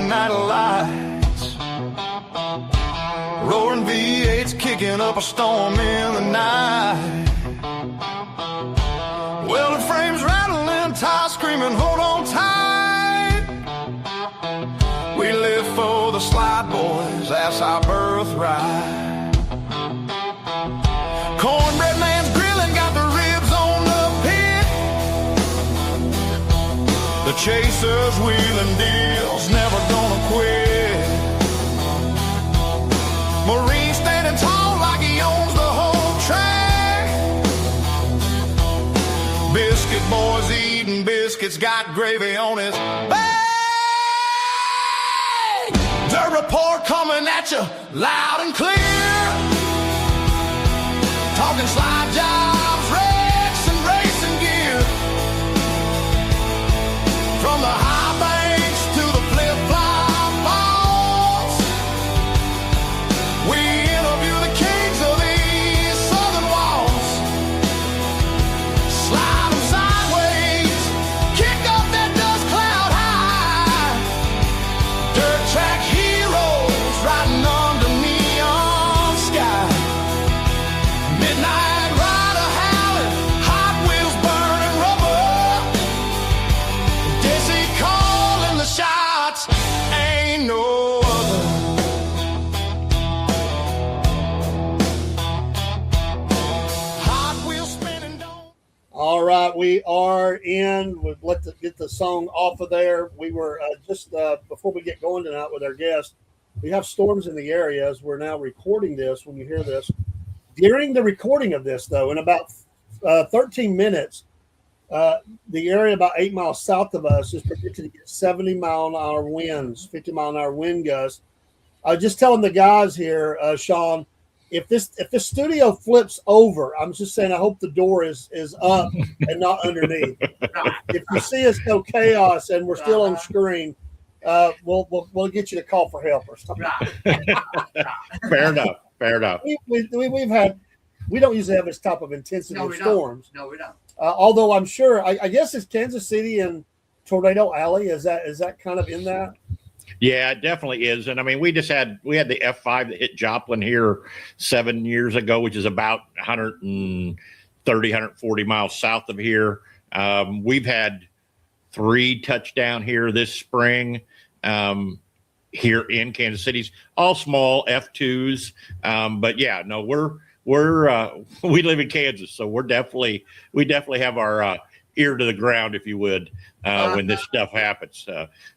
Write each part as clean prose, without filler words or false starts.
Friday night lights. Roaring V8s kicking up a storm in the night. Welded frames rattling, tires screaming, hold on tight. We live for the slide boys, that's our birthright. Cornbread man's grilling, got the ribs on the pit. The chasers wheeling deals, never gonna quit. Marine standing tall like he owns the whole track. Biscuit boys eating biscuits, got gravy on his back. Dirt report coming at you loud and clear. Talking slide jobs, wrecks, and racing gear. From the high banks to the flip-flop falls, we interview the kings of these southern walls. Slide them sideways, kick up that dust cloud high. Dirt track heroes riding under neon sky. Midnight rider howling, Hot Wheels burning rubber. Desi calling the shots, ain't no other. Hot Wheels spinning don't. All right, we are in. We've get the song off of there. We were just before we get going tonight with our guest, we have storms in the area as we're now recording this. When you hear this, during the recording of this, though, in about 13 minutes, the area about 8 miles south of us is predicted to get 70-mile-an-hour winds, 50-mile-an-hour wind gusts. I was just telling the guys here, Shawn, if the studio flips over, I'm just saying I hope the door is up and not underneath. If you see us go chaos and we're still on screen, we'll get you to call for help or something. Fair enough. We don't usually have this type of intensity of storms. No, we don't. Although I'm sure, I guess it's Kansas City and Tornado Alley. Is that kind of in that? Yeah, it definitely is. And I mean, we had the F5 that hit Joplin here 7 years ago, which is about 130, 140 miles south of here. We've had 3 touchdown here this spring here in Kansas City, all small F2s. But yeah, no, we live in Kansas, so we definitely have our ear to the ground, if you would, when this stuff happens.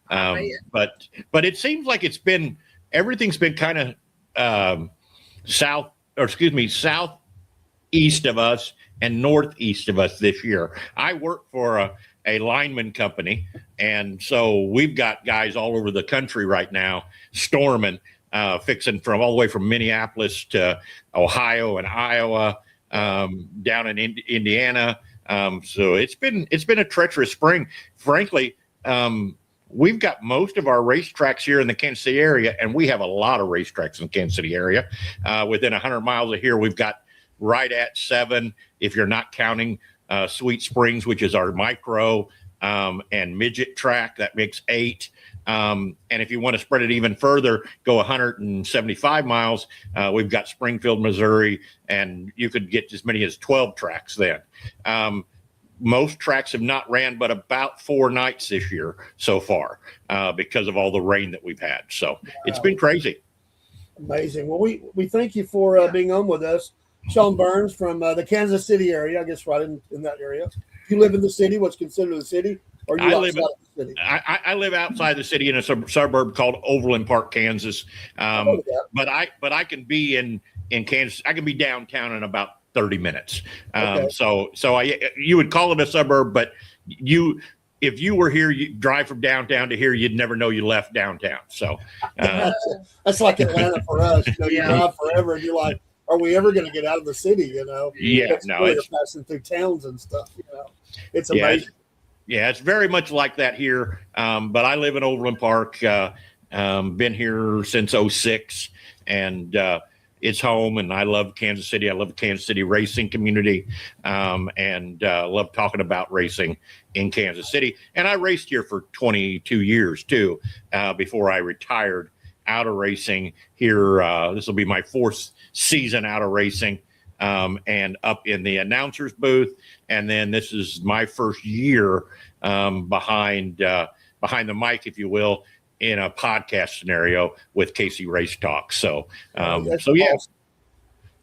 But it seems like everything's been kind of southeast of us and northeast of us this year. I work for a lineman company, and so we've got guys all over the country right now storming, fixing from all the way from Minneapolis to Ohio and Iowa, down in Indiana. So it's been a treacherous spring. Frankly, we've got most of our racetracks here in the Kansas City area, and we have a lot of racetracks in the Kansas City area. Within 100 miles of here, we've got right at 7, if you're not counting Sweet Springs, which is our micro and midget track, that makes 8. And if you want to spread it even further, go 175 miles. We've got Springfield, Missouri, and you could get as many as 12 tracks then. Most tracks have not ran but about 4 nights this year so far because of all the rain that we've had. So it's been crazy. Amazing. Well, we thank you for being on with us. Shawn Burns from the Kansas City area, I guess right in that area. You live in the city, what's considered the city? Or you outside of the city? I live outside the city in a suburb called Overland Park, Kansas. But I can be in Kansas. I can be downtown in about 30 minutes. Okay. So you would call it a suburb, but if you were here, you drive from downtown to here, you'd never know you left downtown. So that's like Atlanta for us. You drive forever, and you're like, are we ever going to get out of the city? Yeah, it's passing through towns and stuff. It's amazing. Yeah, it's very much like that here. But I live in Overland Park. Been here since 2006, and it's home, and I love Kansas City. I love the Kansas City racing community, and love talking about racing in Kansas City. And I raced here for 22 years too, before I retired out of racing here. This will be my 4th season out of racing, and up in the announcer's booth. And then this is my first year behind the mic, if you will, in a podcast scenario with Casey Race Talk. So, yeah, awesome.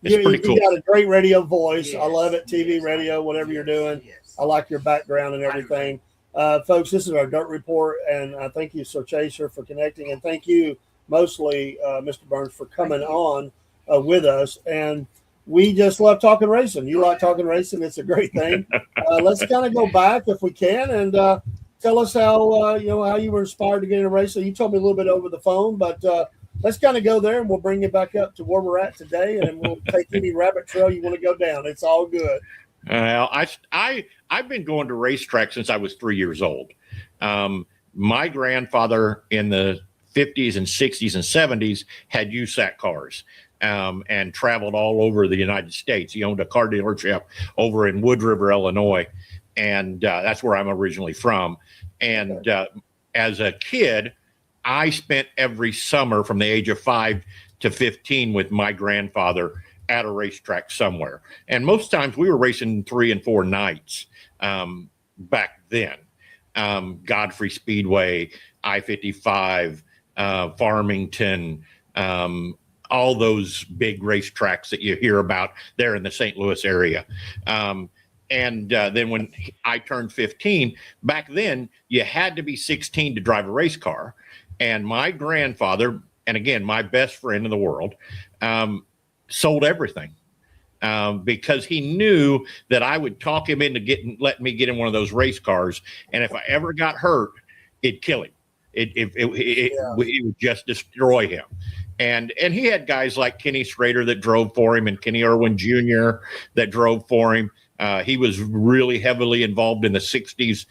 it's pretty cool. You got a great radio voice. Yes. I love it. TV, radio, whatever you're doing. Yes. I like your background and everything. Folks, this is our Dirt Report, and thank you, Sir Chaser, for connecting, and thank you mostly, Mr. Burns, for coming on with us. And we just love talking racing. You like talking racing. It's a great thing. Let's kind of go back if we can, and tell us how how you were inspired to get into racing. You told me a little bit over the phone, but let's kind of go there, and we'll bring you back up to where we're at today, and we'll take any rabbit trail you want to go down. It's all good. Well, I've been going to racetracks since I was 3 years old. My grandfather in the 50s and 60s and 70s had USAC cars, and traveled all over the United States. He owned a car dealership over in Wood River, Illinois, and that's where I'm originally from. And as a kid, I spent every summer from the age of 5 to 15 with my grandfather at a racetrack somewhere. And most times we were racing 3 and 4 nights back then. Godfrey Speedway, I-55, Farmington, all those big racetracks that you hear about there in the St. Louis area. And then when I turned 15, back then you had to be 16 to drive a race car. And my grandfather, and again, my best friend in the world, sold everything because he knew that I would talk him into letting me get in one of those race cars. And if I ever got hurt, it'd kill him. It would just destroy him. And he had guys like Kenny Schrader that drove for him, and Kenny Irwin Jr. that drove for him. He was really heavily involved in the 60s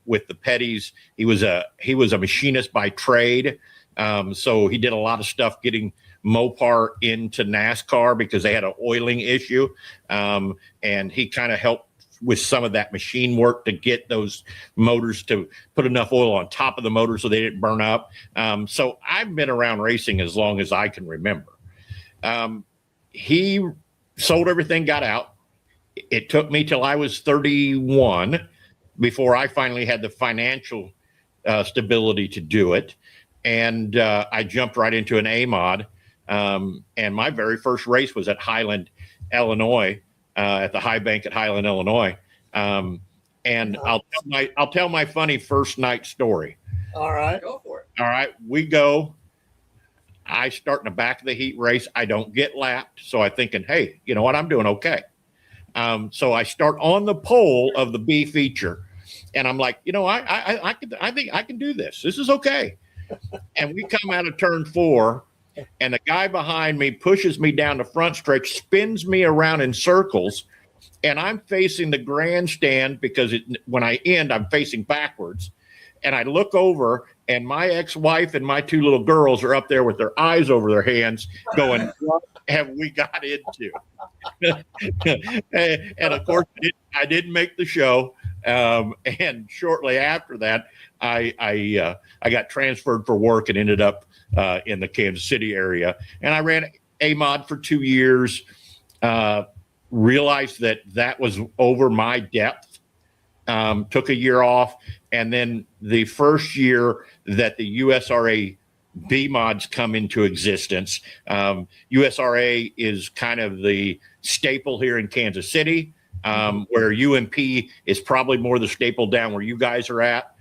with the Petties. He was a machinist by trade. So he did a lot of stuff getting Mopar into NASCAR because they had an oiling issue. And he kind of helped with some of that machine work to get those motors to put enough oil on top of the motor so they didn't burn up. So I've been around racing as long as I can remember. He sold everything, got out. It took me till I was 31 before I finally had the financial stability to do it. And I jumped right into an A-mod. And my very first race was at Highland, Illinois, at the High Bank at Highland, Illinois. And I'll tell my funny first night story. All right. Go for it. All right. We go. I start in the back of the heat race. I don't get lapped. So I'm thinking, hey, you know what? I'm doing okay. So I start on the pole of the B feature, and I'm like, you know, I think I can do this. This is okay. And we come out of turn 4, and the guy behind me pushes me down the front stretch, spins me around in circles, and I'm facing the grandstand because when I end, I'm facing backwards. And I look over, and my ex-wife and my 2 little girls are up there with their eyes over their hands going, what have we got into? And of course, I didn't make the show. And shortly after that, I got transferred for work and ended up in the Kansas City area. And I ran A-Mod for 2 years, realized that was over my depth, took a year off. And then the first year that the USRA B-Mods come into existence, USRA is kind of the staple here in Kansas City, where UMP is probably more the staple down where you guys are at.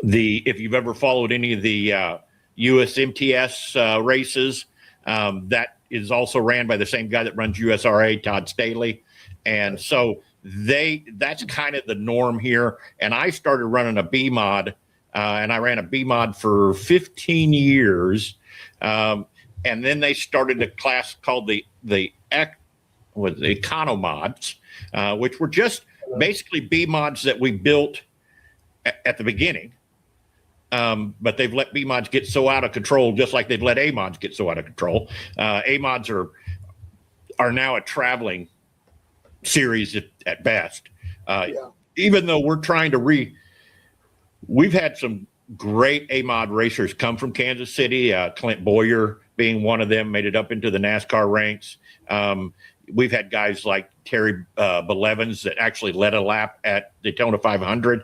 If you've ever followed any of the USMTS races, that is also ran by the same guy that runs USRA, Todd Staley. And so that's kind of the norm here. And I started running a B-Mod, and I ran a B-Mod for 15 years. And then they started a class called the Economods, which were just basically B-Mods that we built at the beginning. but they've let B mods get so out of control, just like they've let A mods get so out of control. A mods are now a traveling series at best. Even though we're trying to we've had some great A mod racers come from Kansas City. Clint Boyer being one of them, made it up into the NASCAR ranks. We've had guys like Terry Belevins that actually led a lap at Daytona 500,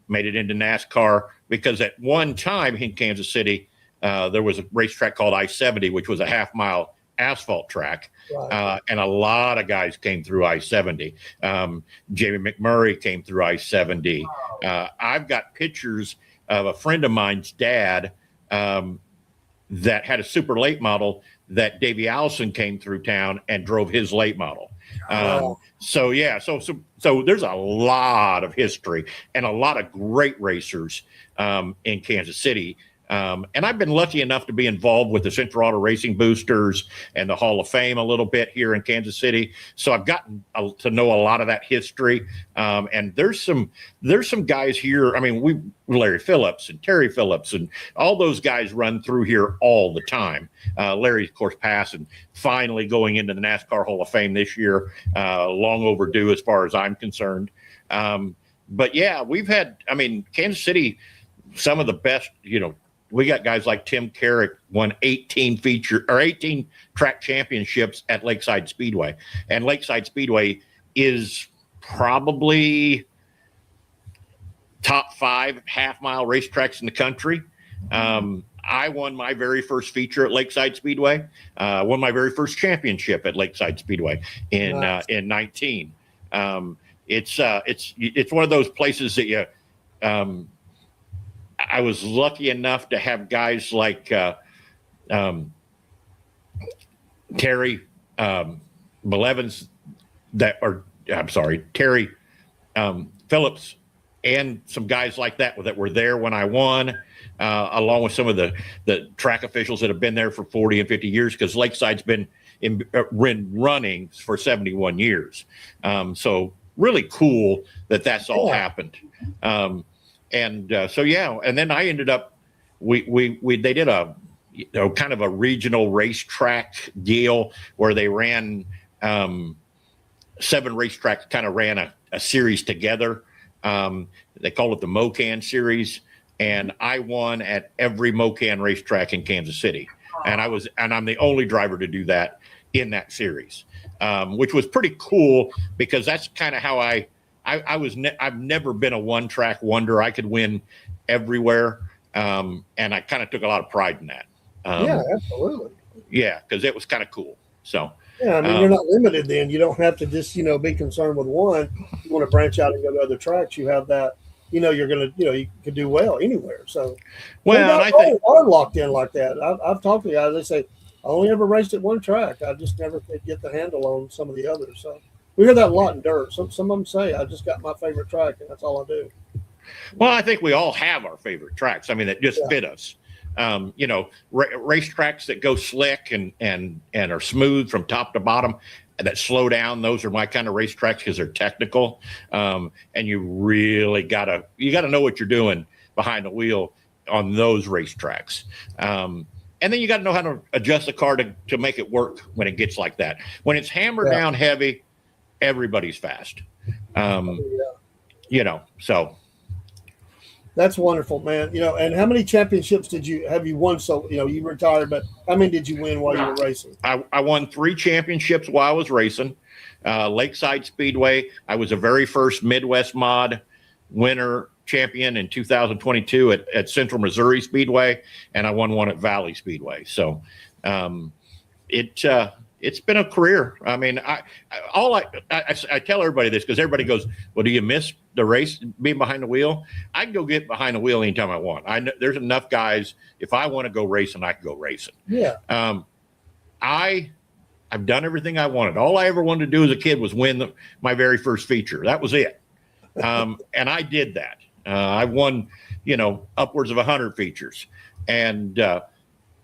made it into NASCAR, because at one time in Kansas City, there was a racetrack called I-70, which was a half-mile asphalt track. Right. And a lot of guys came through I-70. Jamie McMurray came through I-70. I've got pictures of a friend of mine's dad that had a super late model that Davey Allison came through town and drove his late model. So there's a lot of history and a lot of great racers in Kansas City. And I've been lucky enough to be involved with the Central Auto Racing Boosters and the Hall of Fame a little bit here in Kansas City. So I've gotten to know a lot of that history. And there's some guys here. I mean, Larry Phillips and Terry Phillips and all those guys run through here all the time. Larry, of course, passed and finally going into the NASCAR Hall of Fame this year. Long overdue as far as I'm concerned. But yeah, Kansas City, some of the best, we got guys like Tim Carrick won 18 track championships at Lakeside Speedway. And Lakeside Speedway is probably top 5 half-mile racetracks in the country. I won my very first feature at Lakeside Speedway. Won my very first championship at Lakeside Speedway in 19. It's one of those places that I was lucky enough to have guys like Terry Belevins Terry Phillips, and some guys like that were there when I won, along with some of the track officials that have been there for 40 and 50 years, because Lakeside's been running for 71 years. So really cool that's all happened. And then I ended up, they did a kind of a regional racetrack deal where they ran 7 racetracks, kind of ran a series together. They called it the MoCan series, and I won at every MoCan racetrack in Kansas City, and I'm the only driver to do that in that series, which was pretty cool, because that's kind of how I've never been a one-track wonder. I could win everywhere, and I kind of took a lot of pride in that. Yeah, absolutely. Yeah, because it was kind of cool. So yeah, you're not limited. Then you don't have to just be concerned with one. You want to branch out and go to other tracks. You have that. You're gonna you can do well anywhere. So I think are locked in like that. I've talked to guys. They say I only ever raced at one track. I just never could get the handle on some of the others. So. We hear that a lot in dirt. Some of them say, I just got my favorite track, and that's all I do. Well, I think we all have our favorite tracks. That just fit us. Racetracks that go slick and are smooth from top to bottom, that slow down. Those are my kind of racetracks, because they're technical. And you really gotta know what you're doing behind the wheel on those racetracks. And then you got to know how to adjust the car to make it work when it gets like that. When it's hammered down heavy, everybody's fast. So that's wonderful, man. And how many championships have you won? So, you retired, but how many did you win while you were racing? I won 3 championships while I was racing. Lakeside Speedway, I was the very first Midwest Mod winner champion in 2022 at Central Missouri Speedway, and I won one at Valley Speedway. So it's been a career. I tell everybody this, because everybody goes, well, do you miss the race, being behind the wheel? I can go get behind the wheel anytime I want. I know there's enough guys. If I want to go racing, I can go racing. Yeah. I've done everything I wanted. All I ever wanted to do as a kid was win my very first feature. That was it. And I did that. I won, upwards of 100 features. And,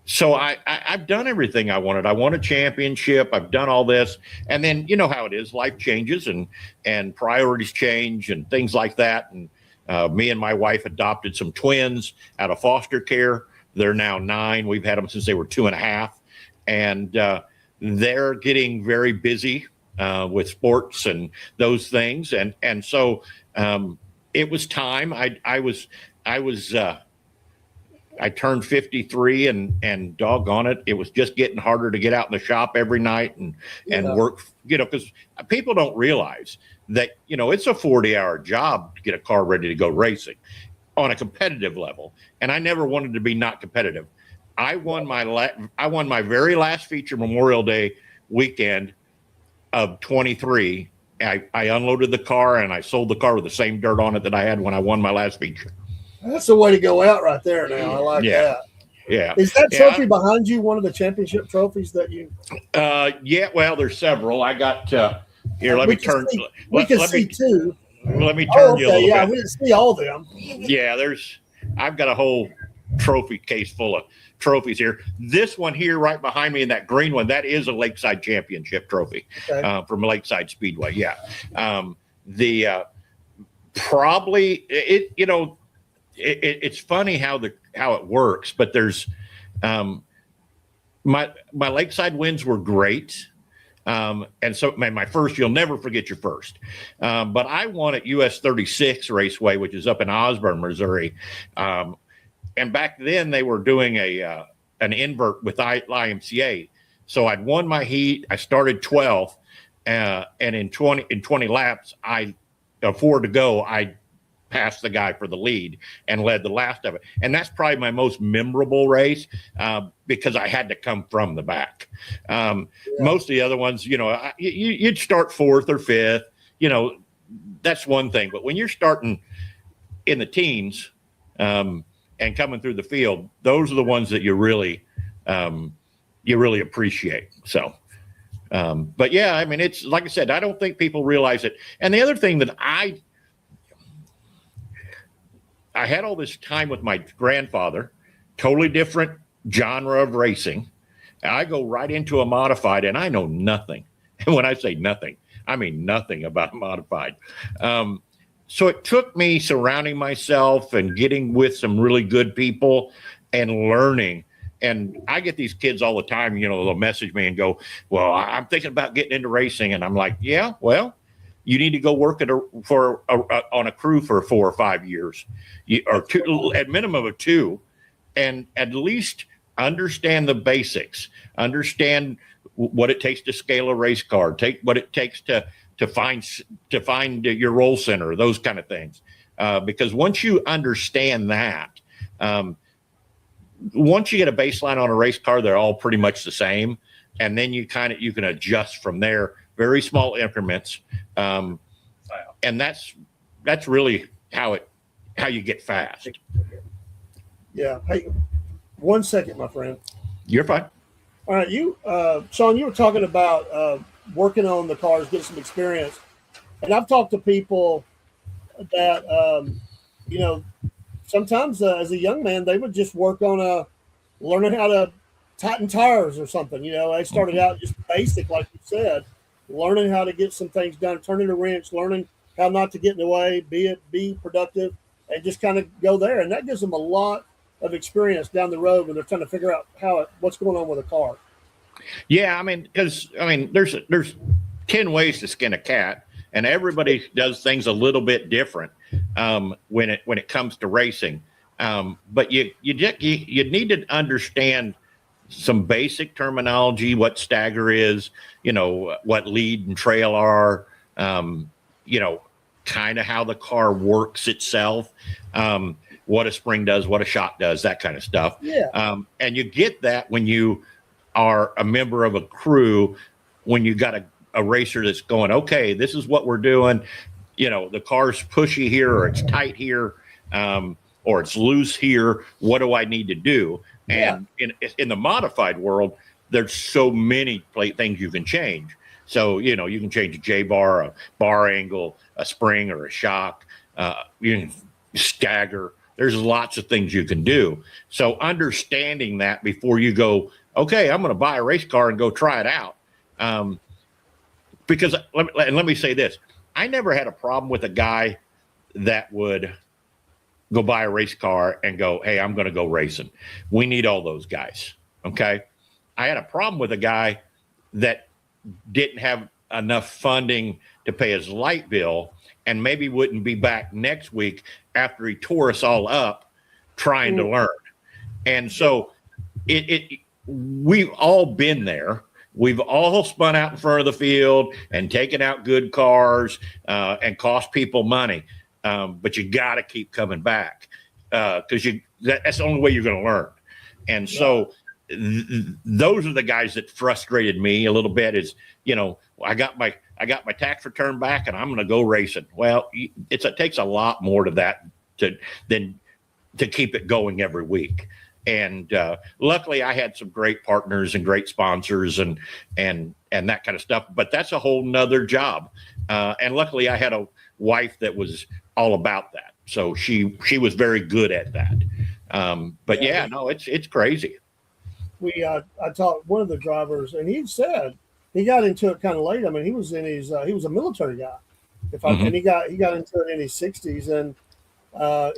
so I've done everything I wanted. I won a championship. I've done all this. And then, how it is, life changes and priorities change and things like that. And, Me and my wife adopted some twins out of foster care. They're now 9. We've had them since they were 2.5, and they're getting very busy with sports and those things. And so it was time. I turned 53, and doggone it, it was just getting harder to get out in the shop every night and work, because people don't realize that, it's a 40-hour job to get a car ready to go racing on a competitive level. And I never wanted to be not competitive. I won my very last feature Memorial Day weekend of 23. I unloaded the car and I sold the car with the same dirt on it that I had when I won my last feature. That's the way to go out right there now. I like that. Yeah. Is that trophy behind you one of the championship trophies that you? Yeah, well, there's several. I got here. Let me turn. We can see two. Let me turn you a little bit. We didn't see all of them. Yeah, I've got a whole trophy case full of trophies here. This one here, right behind me, in that green one, that is a Lakeside Championship trophy from Lakeside Speedway. Yeah, probably it's funny how it works, but there's my Lakeside wins were great. And so my first, you'll never forget your first. But I won at US 36 Raceway, which is up in Osborne, Missouri. And back then they were doing an invert with IMCA. So I'd won my heat. I started 12th, and in 20 laps, 4 to go, I passed the guy for the lead and led the last of it. And that's probably my most memorable race because I had to come from the back. Most of the other ones, you'd start 4th or 5th, that's one thing. But when you're starting in the teens and coming through the field, those are the ones that you really appreciate. So, but yeah, I mean, it's like I said, I don't think people realize it. And the other thing that I had all this time with my grandfather, totally different genre of racing. I go right into a modified and I know nothing. And when I say nothing, I mean nothing about modified. So it took me surrounding myself and getting with some really good people and learning. And I get these kids all the time, they'll message me and go, well, I'm thinking about getting into racing. And I'm like, yeah, well, you need to go work on a crew for 4 or 5 years, or 2, at minimum of 2, and at least understand the basics, understand what it takes to scale a race car, take what it takes to find your roll center, those kind of things. Because once you understand that, once you get a baseline on a race car, they're all pretty much the same, and then you can adjust from there, very small increments. And that's really how you get fast. Yeah. Hey, 1 second, my friend. You're fine. All right. Shawn, you were talking about working on the cars, getting some experience. And I've talked to people that, sometimes as a young man, they would just work on learning how to tighten tires or something. They started out just basic, like you said, learning how to get some things done, turning a wrench, learning how not to get in the way, be productive, and just kind of go there. And that gives them a lot of experience down the road when they're trying to figure out what's going on with a car. Yeah, there's 10 ways to skin a cat, and everybody does things a little bit different when it comes to racing. But you need to understand some basic terminology, what stagger is, what lead and trail are, kind of how the car works itself, what a spring does, what a shock does, that kind of stuff. Yeah. And you get that when you are a member of a crew, when you got a racer that's going, okay, this is what we're doing. The car's pushy here, or it's tight here, or it's loose here. What do I need to do? And in the modified world, there's so many things you can change. So, you can change a J-bar, a bar angle, a spring, or a shock. You can stagger. There's lots of things you can do. So understanding that before you go, okay, I'm going to buy a race car and go try it out. Because let me say this. I never had a problem with a guy that would go buy a race car and go, hey, I'm going to go racing. We need all those guys. Okay. I had a problem with a guy that didn't have enough funding to pay his light bill and maybe wouldn't be back next week after he tore us all up trying to learn. And so we've all been there. We've all spun out in front of the field and taken out good cars and cost people money. But you got to keep coming back because that's the only way you're going to learn. And so those are the guys that frustrated me a little bit is, I got my tax return back and I'm going to go racing. Well, it takes a lot more to that than to keep it going every week. And luckily I had some great partners and great sponsors and that kind of stuff, but that's a whole nother job. And luckily I had a wife that was all about that. So she was very good at that. But it's crazy. I talked one of the drivers and he said he got into it kind of late. I mean, he was a military guy. And he got into it in his 60s and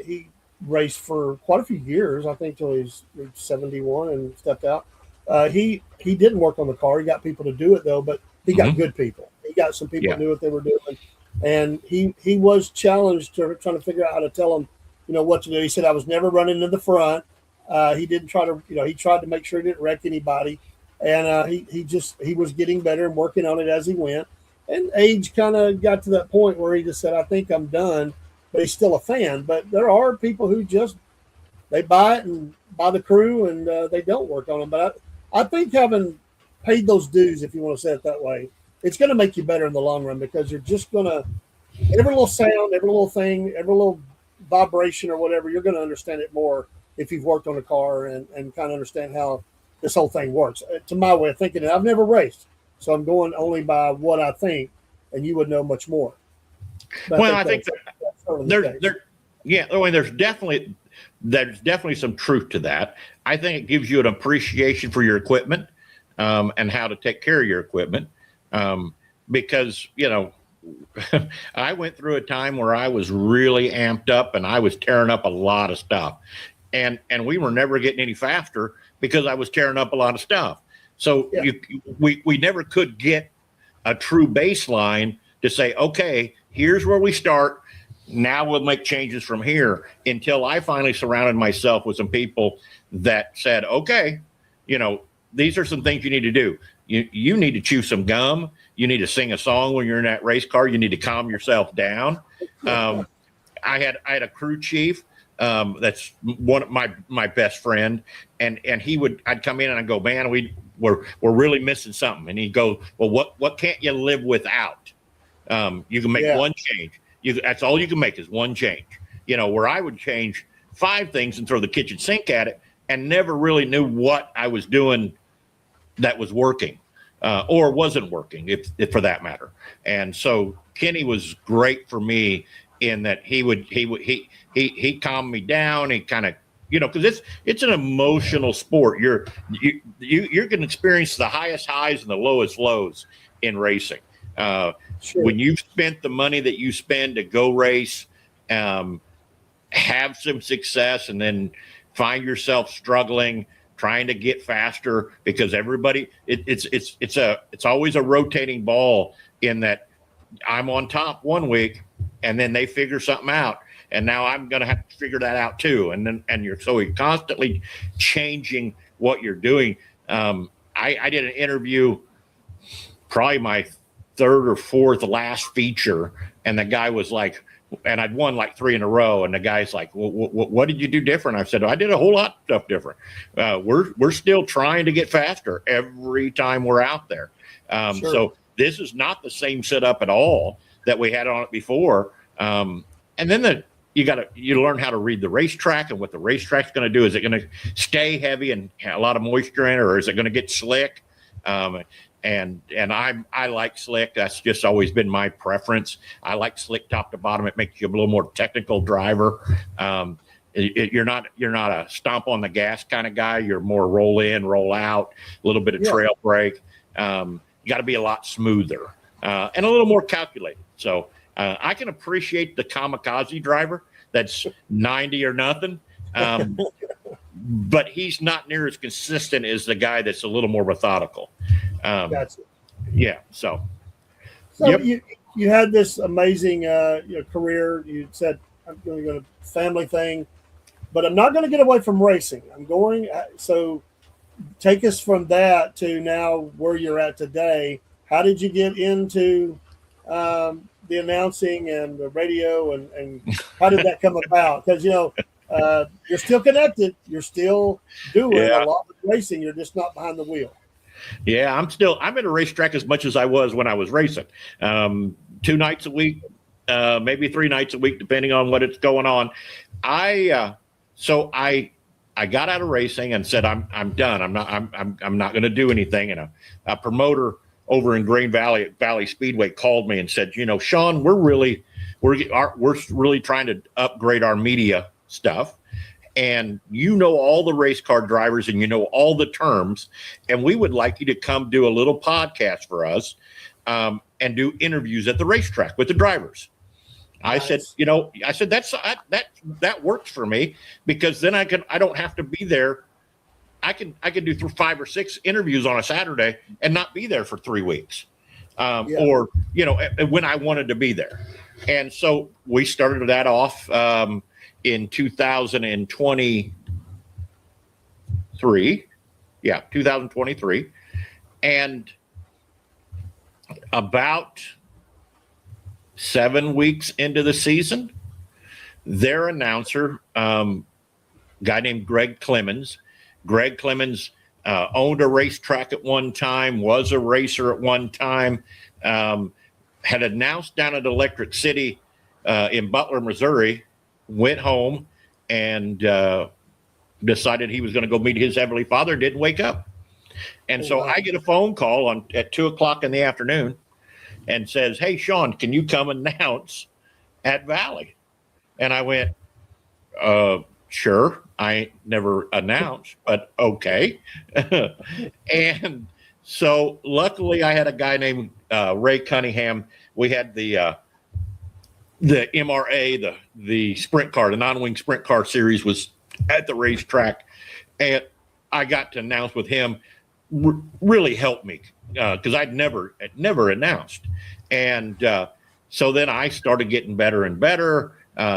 he raced for quite a few years, I think till he's 71 and stepped out. He didn't work on the car. He got people to do it though, but he got good people. He got some people who knew what they were doing. And he was challenged to trying to figure out how to tell them, what to do. He said, I was never running in the front. He didn't try to, he tried to make sure he didn't wreck anybody. And he was getting better and working on it as he went. And age kind of got to that point where he just said, I think I'm done, but he's still a fan. But there are people who they buy it and buy the crew and they don't work on them. But I think having paid those dues, if you want to say it that way, it's going to make you better in the long run because you're just going to, every little sound, every little thing, every little vibration or whatever, you're going to understand it more if you've worked on a car and kind of understand how this whole thing works. To my way of thinking, I've never raced, so I'm going only by what I think, and you would know much more. But I think there's definitely some truth to that. I think it gives you an appreciation for your equipment and how to take care of your equipment. Because, I went through a time where I was really amped up and I was tearing up a lot of stuff and we were never getting any faster because I was tearing up a lot of stuff. So we never could get a true baseline to say, okay, here's where we start. Now we'll make changes from here until I finally surrounded myself with some people that said, okay, these are some things you need to do. You need to chew some gum. You need to sing a song when you're in that race car. You need to calm yourself down. I had a crew chief that's one of my best friend, and I'd come in and I'd go, man, we're really missing something, and he'd go, well, what can't you live without? You can make one change. That's all you can make is one change. Where I would change 5 things and throw the kitchen sink at it, and never really knew what I was doing that was working or wasn't working, if for that matter. And so Kenny was great for me in that he calmed me down. He kind of, because it's an emotional sport. You're going to experience the highest highs and the lowest lows in racing. Sure. When you've spent the money that you spend to go race, have some success, and then find yourself struggling, trying to get faster because everybody, it's always a rotating ball in that I'm on top one week and then they figure something out. And now I'm going to have to figure that out too. And you're constantly changing what you're doing. I did an interview, probably my 3rd or 4th last feature. And the guy was like, and I'd won like 3 in a row. And the guy's like, what did you do different? I said, I did a whole lot of stuff different. We're still trying to get faster every time we're out there. Sure. So this is not the same setup at all that we had on it before. And then you learn how to read the racetrack and what the racetrack's going to do. Is it going to stay heavy and have a lot of moisture in it, or is it going to get slick? And I like slick. That's just always been my preference. I like slick top to bottom. It makes you a little more technical driver. You're not a stomp on the gas kind of guy. You're more roll in, roll out, a little bit of trail brake. You got to be a lot smoother and a little more calculated. So I can appreciate the kamikaze driver that's 90 or nothing. But he's not near as consistent as the guy that's a little more methodical. Gotcha. Yeah. So yep. you had this amazing career. You said, I'm going to go to family thing, but I'm not going to get away from racing. I'm going. So take us from that to now where you're at today. How did you get into the announcing and the radio, and how did that come about? Because, you're still connected. You're still doing a lot of racing. You're just not behind the wheel. Yeah, I'm at a racetrack as much as I was when I was racing. 2 nights a week, maybe 3 nights a week, depending on what it's going on. I got out of racing and said, I'm done. I'm not going to do anything. And a promoter over in Green Valley Speedway called me and said, Shawn, we're really trying to upgrade our media stuff. And all the race car drivers and all the terms, and we would like you to come do a little podcast for us and do interviews at the racetrack with the drivers. Nice. I said that works for me, because then I don't have to be there. I can do 5 or 6 interviews on a Saturday and not be there for 3 weeks, or when I wanted to be there. And so we started that off in 2023. Yeah, 2023. And about 7 weeks into the season, their announcer, guy named Greg Clemens. Greg Clemens owned a racetrack at one time, was a racer at one time, had announced down at Electric City in Butler, Missouri, went home and decided he was going to go meet his heavenly father, didn't wake up. And so I get a phone call at 2:00 in the afternoon and says, "Hey, Shawn, can you come announce at Valley?" And I went, sure. I ain't never announced, but okay. And so luckily I had a guy named Ray Cunningham. We had the MRA, the sprint car, the non-wing sprint car series was at the racetrack. And I got to announce with him. Really helped me because I'd never announced. And so then I started getting better and better,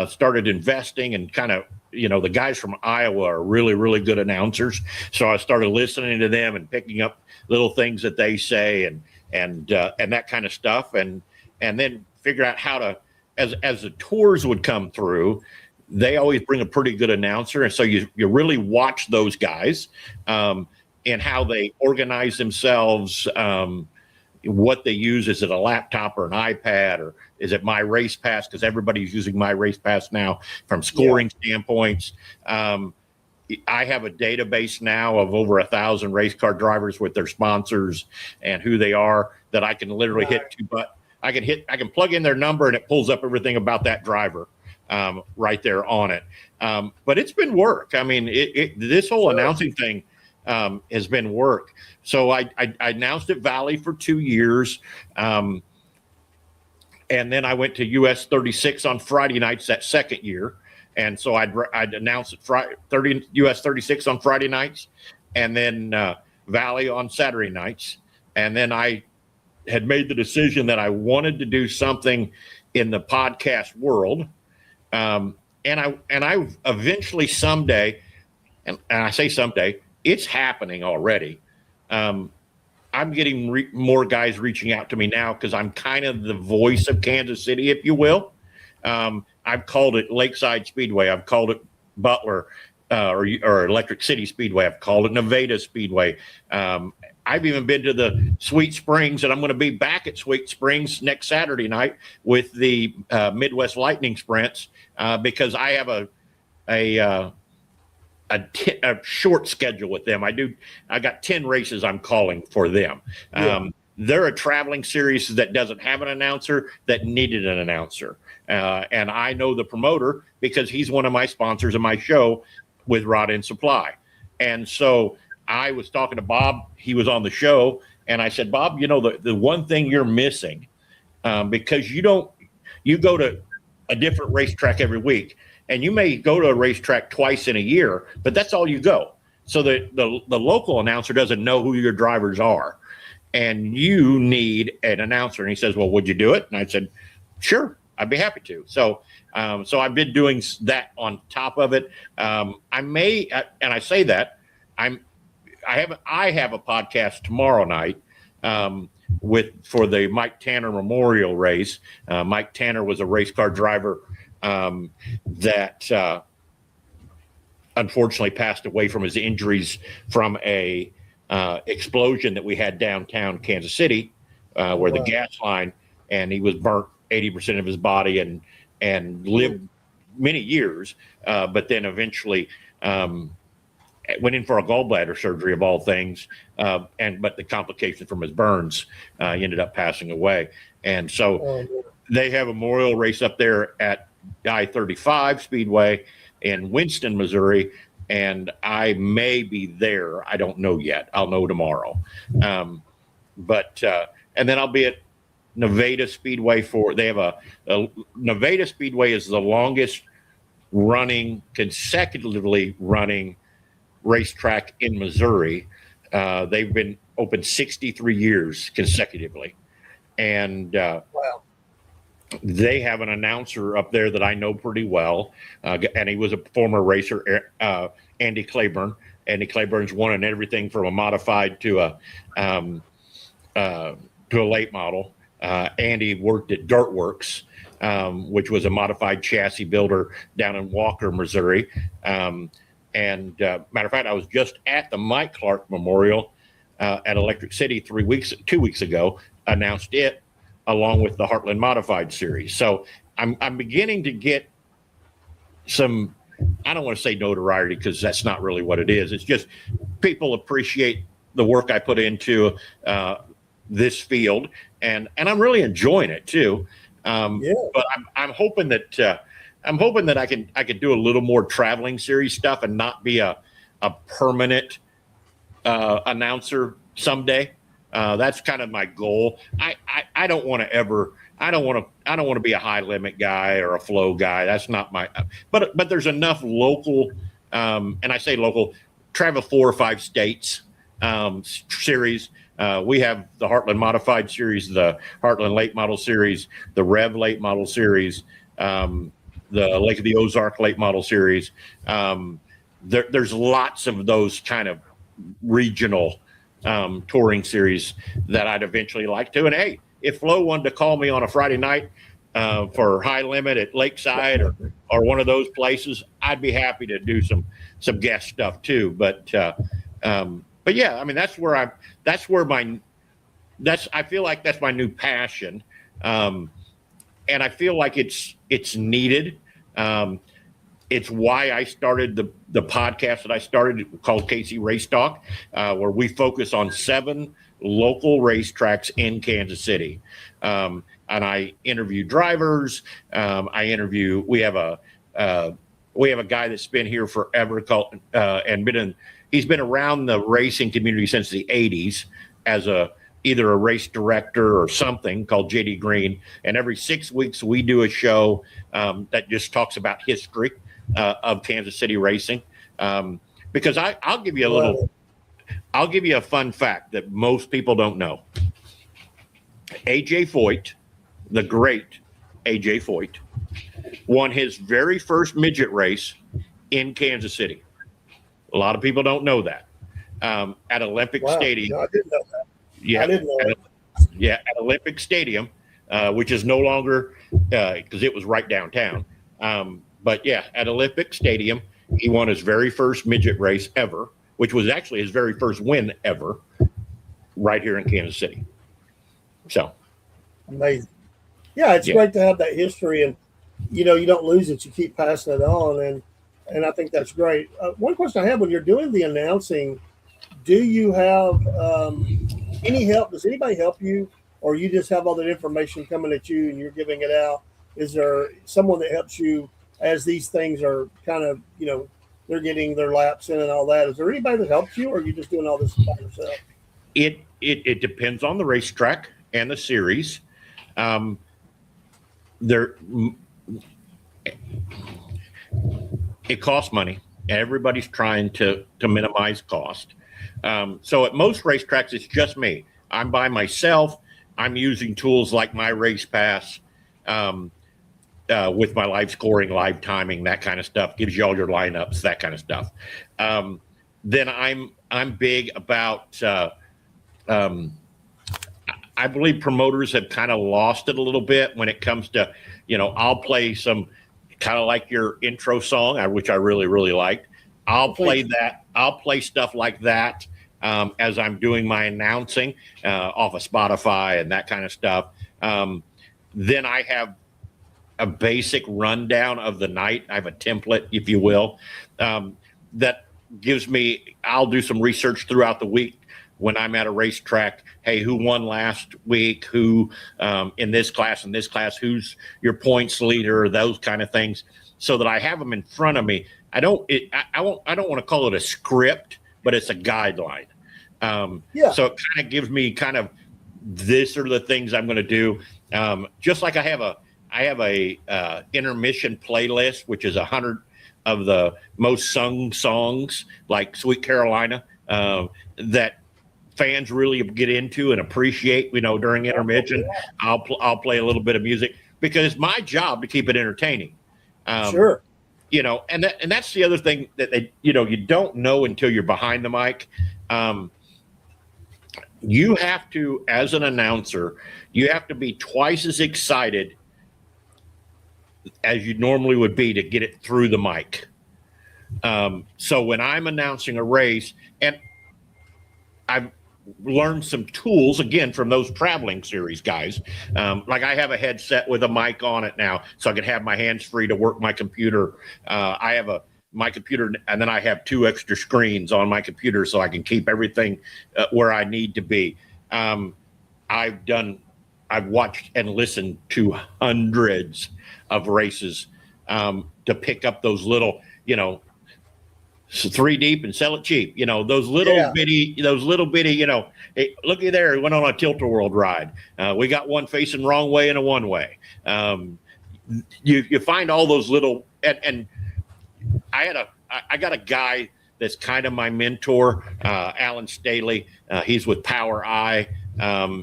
started investing, and kind of, the guys from Iowa are really, really good announcers. So I started listening to them and picking up little things that they say and that kind of stuff. And then figure out how to, as the tours would come through, they always bring a pretty good announcer. And so you really watch those guys and how they organize themselves, what they use. Is it a laptop or an iPad, or is it My Race Pass? Because everybody's using My Race Pass now from scoring standpoints. I have a database now of over 1,000 race car drivers with their sponsors and who they are, that I can literally hit I can plug in their number and it pulls up everything about that driver right there on it. But it's been work. I mean, this whole announcing thing has been work. So I announced at Valley for 2 years. And then I went to US 36 on Friday nights that second year. And so I'd announce at US 36 on Friday nights, and then Valley on Saturday nights. And then I had made the decision that I wanted to do something in the podcast world. And I eventually someday, and I say someday, it's happening already. I'm getting more guys reaching out to me now because I'm kind of the voice of Kansas City, if you will. I've called it Lakeside Speedway. I've called it Butler or Electric City Speedway. I've called it Nevada Speedway. I've even been to the Sweet Springs, and I'm going to be back at Sweet Springs next Saturday night with the Midwest Lightning Sprints because I have a short schedule with them. I got 10 races I'm calling for them. They're a traveling series that doesn't have an announcer that needed an announcer. And I know the promoter because he's one of my sponsors of my show with Rod and Supply. And so I was talking to Bob. He was on the show. And I said, Bob, the one thing you're missing, because you go to a different racetrack every week. and you may go to a racetrack twice in a year, but that's all you go. So the local announcer doesn't know who your drivers are, and you need an announcer. And he says, well, would you do it? And I said, sure, I'd be happy to. So I've been doing that on top of it. I may, and I say that I have a podcast tomorrow night for the Mike Tanner Memorial Race. Mike Tanner was a race car driver that unfortunately passed away from his injuries from a explosion that we had downtown Kansas City, where the gas line, and he was burnt 80% of his body and lived many years, but then eventually went in for a gallbladder surgery of all things, but the complication from his burns, he ended up passing away. And so they have a memorial race up there at I-35 Speedway in Winston, Missouri, and I may be there. I don't know yet. I'll know tomorrow. And then I'll be at Nevada Speedway they have a Nevada Speedway is the longest consecutively running racetrack in Missouri. They've been open 63 years consecutively. And Wow. they have an announcer up there that I know pretty well, and he was a former racer, Andy Claiborne. Andy Claiborne's won in everything from a modified to a late model. Andy worked at Dirtworks, which was a modified chassis builder down in Walker, Missouri. Matter of fact, I was just at the Mike Clark Memorial at Electric City 2 weeks ago, announced it along with the Heartland Modified Series. So I'm beginning to get some, I don't want to say notoriety because that's not really what it is. It's just people appreciate the work I put into this field, and I'm really enjoying it too. But I'm hoping that I can do a little more traveling series stuff and not be a permanent announcer someday. That's kind of my goal. I don't want to be a high limit guy or a flow guy. That's not my, but there's enough local, and I say local, travel 4 or 5 states series. We have the Heartland Modified Series, the Heartland Late Model Series, the Rev Late Model Series, the Lake of the Ozark Late Model Series. There's lots of those kind of regional touring series that I'd eventually like to. And hey, if Flo wanted to call me on a Friday night for high limit at Lakeside or one of those places, I'd be happy to do some guest stuff too. But yeah, I mean, I feel like that's my new passion. And I feel like it's needed. It's why I started the podcast that I started called KC Race Talk, where we focus on 7 local racetracks in Kansas City. And I interview drivers. We have a guy that's been here forever he's been around the racing community since the 80s as either a race director or something called JD Green. And every 6 weeks we do a show that just talks about history of Kansas City racing. Because I'll give you a fun fact that most people don't know. AJ Foyt, the great AJ Foyt, won his very first midget race in Kansas City. A lot of people don't know that. At Olympic Stadium. No, I didn't know that. Yeah, I didn't know that. Yeah, at Olympic Stadium, which is no longer, because it was right downtown. But yeah, at Olympic Stadium, he won his very first midget race ever, which was actually his very first win ever, right here in Kansas City. So Amazing. Yeah, it's great to have that history, and you don't lose it. You keep passing it on, and I think that's great. One question I have: when you're doing the announcing, do you have any help? Does anybody help you, or you just have all that information coming at you and you're giving it out? Is there someone that helps you as these things are kind of, they're getting their laps in and all that? Is there anybody that helps you, or are you just doing all this by yourself? It depends on the racetrack and the series. it costs money. Everybody's trying to minimize cost. So at most racetracks, it's just me. I'm by myself. I'm using tools like my Race Pass with my live scoring, live timing, that kind of stuff. Gives you all your lineups, that kind of stuff. Then I'm big about. I believe promoters have kind of lost it a little bit when it comes to, I'll play some kind of like your intro song, which I really, really liked. I'll play that. I'll play stuff like that as I'm doing my announcing off of Spotify and that kind of stuff. Then I have a basic rundown of the night. I have a template, if you will, that gives me, I'll do some research throughout the week when I'm at a racetrack. Hey, who won last week? Who in this class, who's your points leader? Those kind of things, so that I have them in front of me. I don't want to call it a script, but it's a guideline. So it kind of gives me kind of, this are the things I'm going to do. Just like I have a intermission playlist, which is 100 of the most sung songs, like Sweet Carolina, that fans really get into and appreciate, during intermission. I'll play a little bit of music because it's my job to keep it entertaining. Sure. And that's the other thing that you don't know until you're behind the mic. You have to, as an announcer, you have to be twice as excited as you normally would be to get it through the mic. So when I'm announcing a race, and I've learned some tools again from those traveling series guys. Like I have a headset with a mic on it now, so I can have my hands free to work my computer. I have my computer, and then I have 2 extra screens on my computer so I can keep everything where I need to be. I've watched and listened to hundreds of races to pick up those little, 3 deep and sell it cheap. Those little bitty, hey, looky there, he went on a tilt-a-whirl ride. We got one facing wrong way and a one way. You find all those little, and I got a guy that's kind of my mentor, Alan Staley. He's with Power Eye.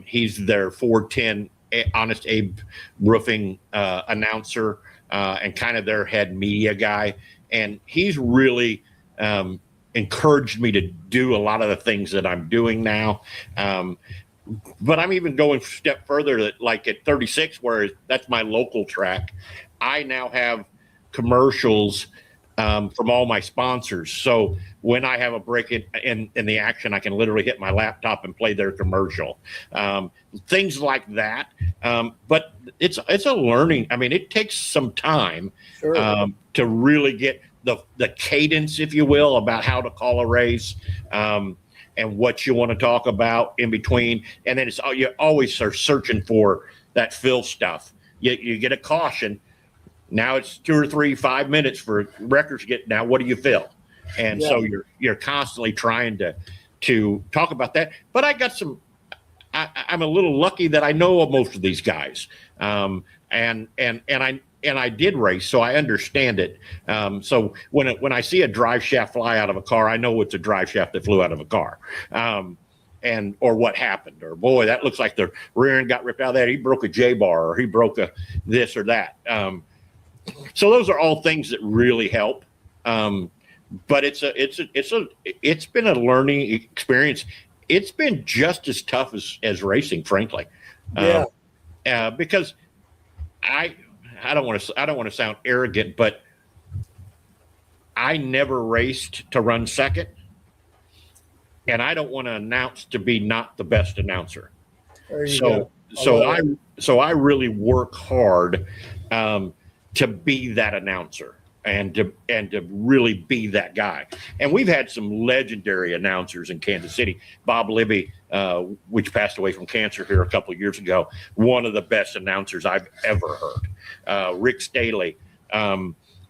He's their 410 Honest Abe roofing announcer and kind of their head media guy. And he's really encouraged me to do a lot of the things that I'm doing now. But I'm even going a step further, that like at 36, where that's my local track, I now have commercials from all my sponsors. So when I have a break in the action, I can literally hit my laptop and play their commercial. Things like that. But it's a learning. I mean, it takes some time to really get the cadence, if you will, about how to call a race and what you want to talk about in between. And then you always are searching for that fill stuff. You get a caution. Now it's 2 or 3, 5 minutes for records to get. Now, what do you fill? And so you're constantly trying to talk about that. But I got some. I'm a little lucky that I know most of these guys, and I did race, so I understand it. So when I see a drive shaft fly out of a car, I know it's a drive shaft that flew out of a car. Or what happened, or boy, that looks like the rear end got ripped out of that. He broke a J bar, or he broke a this or that. So those are all things that really help. But it's been a learning experience. It's been just as tough as racing, frankly. Because I don't want to sound arrogant, but I never raced to run second, and I don't want to announce to be not the best announcer. So I really work hard to be that announcer and to really be that guy. And we've had some legendary announcers in Kansas City. Bob Libby, which passed away from cancer here a couple of years ago, one of the best announcers I've ever heard. Rick Staley.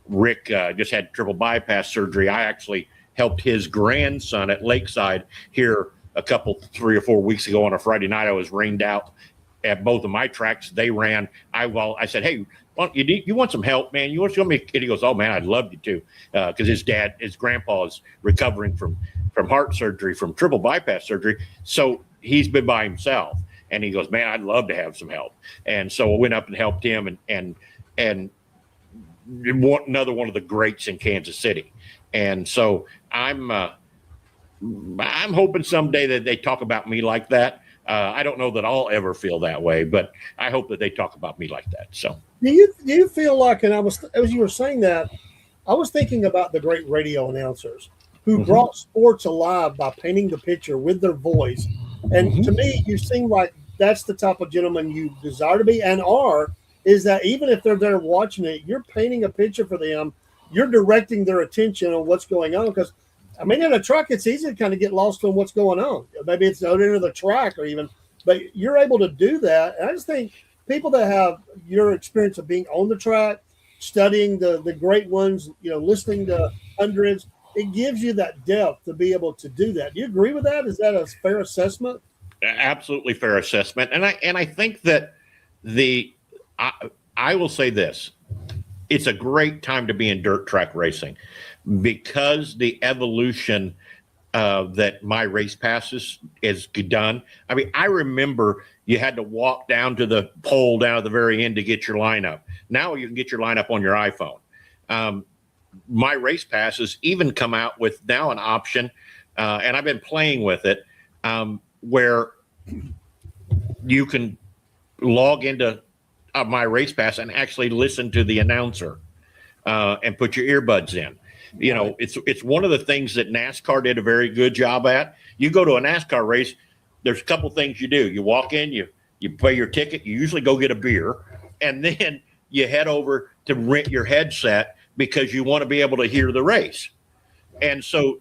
Rick just had triple bypass surgery. I actually helped his grandson at Lakeside here 3 or 4 weeks ago on a Friday night. I was rained out at both of my tracks, they ran. I said, hey, well, you want some help, man? You want to show me? And he goes, oh man, I'd love you to, because his grandpa is recovering from heart surgery, from triple bypass surgery. So he's been by himself, and he goes, man, I'd love to have some help. And so I went up and helped him, and another one of the greats in Kansas City. And so I'm hoping someday that they talk about me like that. I don't know that I'll ever feel that way, but I hope that they talk about me like that. So do you feel like, and as you were saying that, I was thinking about the great radio announcers who brought sports alive by painting the picture with their voice. And to me, you seem like that's the type of gentleman you desire to be and are, is that even if they're there watching it, you're painting a picture for them. You're directing their attention on what's going on. Because, I mean, in a truck, it's easy to kind of get lost on what's going on. Maybe it's out into the track or even, but you're able to do that. And I just think people that have your experience of being on the track, studying the great ones, listening to hundreds, it gives you that depth to be able to do that. Do you agree with that? Is that a fair assessment? Absolutely fair assessment. And I think that I will say this. It's a great time to be in dirt track racing because the evolution that my race passes is done. I mean, I remember you had to walk down to the pole down at the very end to get your lineup. Now you can get your lineup on your iPhone. My race passes even come out with now an option, and I've been playing with it, where you can log into my race pass and actually listen to the announcer and put your earbuds in. It's one of the things that NASCAR did a very good job at. You go to a NASCAR race, there's a couple things you do. You walk in, you pay your ticket, you usually go get a beer, and then you head over to rent your headset because you want to be able to hear the race. And so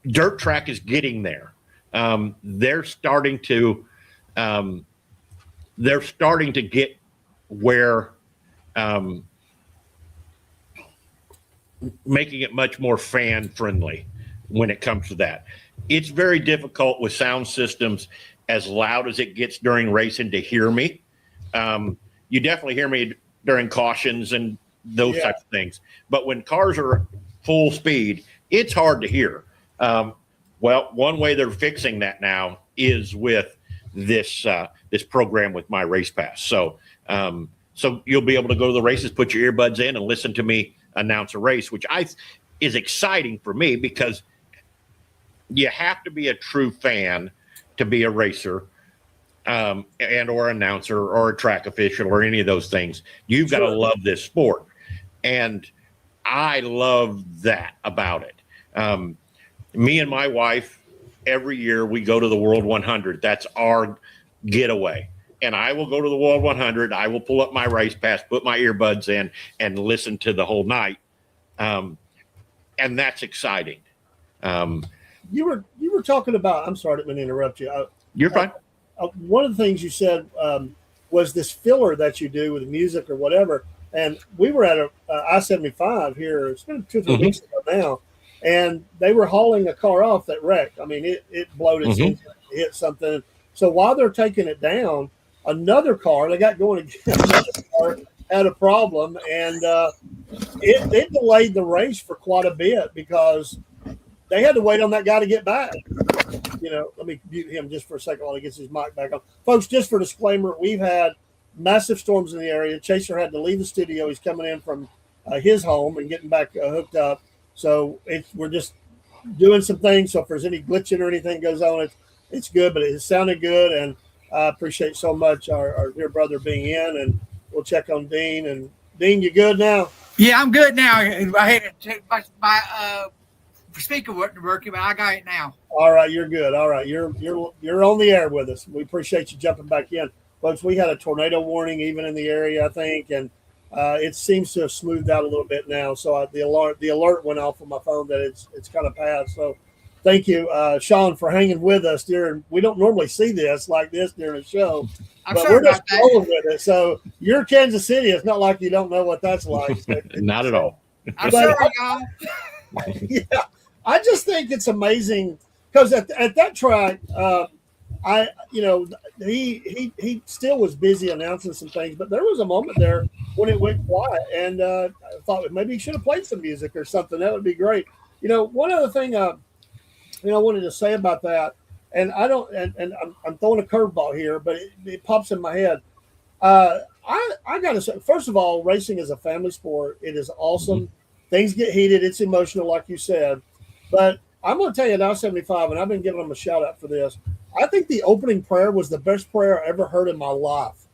dirt track is getting there. They're starting to get where making it much more fan friendly when it comes to that. It's very difficult with sound systems as loud as it gets during racing to hear me. You definitely hear me during cautions and those types of things. But when cars are full speed, it's hard to hear. Well, one way they're fixing that now is with this program with my race pass. So you'll be able to go to the races, put your earbuds in, and listen to me announce a race, which is exciting for me because you have to be a true fan to be a racer and or announcer or a track official or any of those things. You've got to love this sport. And I love that about it. Me and my wife, every year we go to the World 100. That's our getaway. And I will go to the World 100. I will pull up my race pass, put my earbuds in, and listen to the whole night. And that's exciting. You were talking about, I'm sorry, I didn't mean to interrupt you. You're fine. One of the things you said was this filler that you do with music or whatever. And we were at a I-75 here. It's been 2 or 3 weeks ago now. And they were hauling a car off that wrecked. I mean, it blowed its engine, hit something. So while they're taking it down, another car they got going again, another car had a problem, and it delayed the race for quite a bit because they had to wait on that guy to get back. Let me mute him just for a second while he gets his mic back on. Folks, just for disclaimer, we've had massive storms in the area. Chaser had to leave the studio. He's coming in from his home and getting back hooked up. So we're just doing some things. So if there's any glitching or anything goes on, it's good, but it sounded good. And I appreciate so much our dear brother being in, and we'll check on Dean. And Dean, you good now? Yeah, I'm good now. I had to my speaker wasn't working, but I got it now. All right, you're good. All right, you're on the air with us. We appreciate you jumping back in, folks. We had a tornado warning even in the area, I think, and it seems to have smoothed out a little bit now. So the alert went off on my phone that it's kind of passed. So thank you, Shawn, for hanging with us during. We don't normally see this like this during a show, but we're just rolling with it. So you're Kansas City. It's not like you don't know what that's like. Not at all. I'm sorry, y'all. Yeah, I just think it's amazing because at that track, he still was busy announcing some things, but there was a moment there when it went quiet, and I thought maybe he should have played some music or something. That would be great. One other thing, I wanted to say about that, and I don't, and I'm throwing a curveball here, but it pops in my head. I got to say, first of all, racing is a family sport. It is awesome. Things get heated. It's emotional, like you said. But I'm going to tell you now, 75, and I've been giving them a shout out for this. I think the opening prayer was the best prayer I ever heard in my life.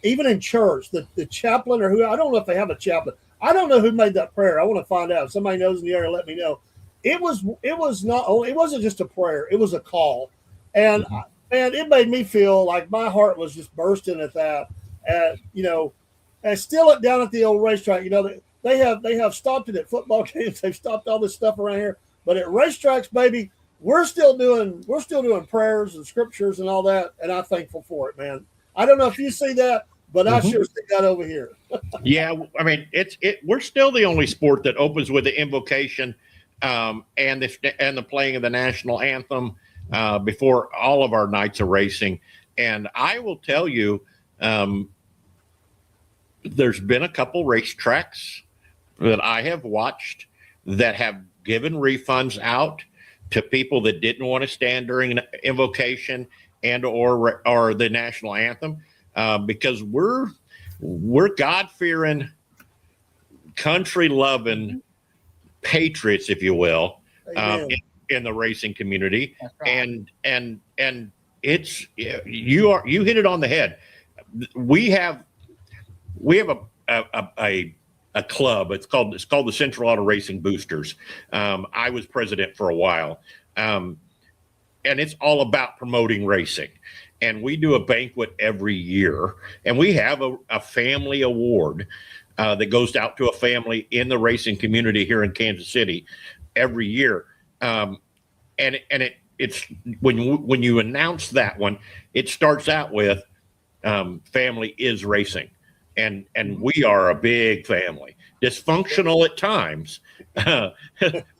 Even in church, the chaplain or who, I don't know if they have a chaplain. I don't know who made that prayer. I want to find out. If somebody knows in the area, let me know. It wasn't just a prayer. It was a call. And man, it made me feel like my heart was just bursting at that. And still down at the old racetrack, they have stopped it at football games. They've stopped all this stuff around here. But at racetracks, baby, we're still doing prayers and scriptures and all that, and I'm thankful for it, man. I don't know if you see that, but I sure see that over here. Yeah, I mean, we're still the only sport that opens with the invocation and the playing of the national anthem before all of our nights of racing. And I will tell you, there's been a couple racetracks that I have watched that have given refunds out to people that didn't want to stand during an invocation and or the national anthem, because we're God-fearing, country-loving patriots, if you will, in the racing community. Right. And it's you hit it on the head. We have a club. It's called the Central Auto Racing Boosters. I was president for a while, and it's all about promoting racing. And we do a banquet every year, and we have a family award that goes out to a family in the racing community here in Kansas City every year. It's when you announce that one, it starts out with family is racing. And we are a big family, dysfunctional at times,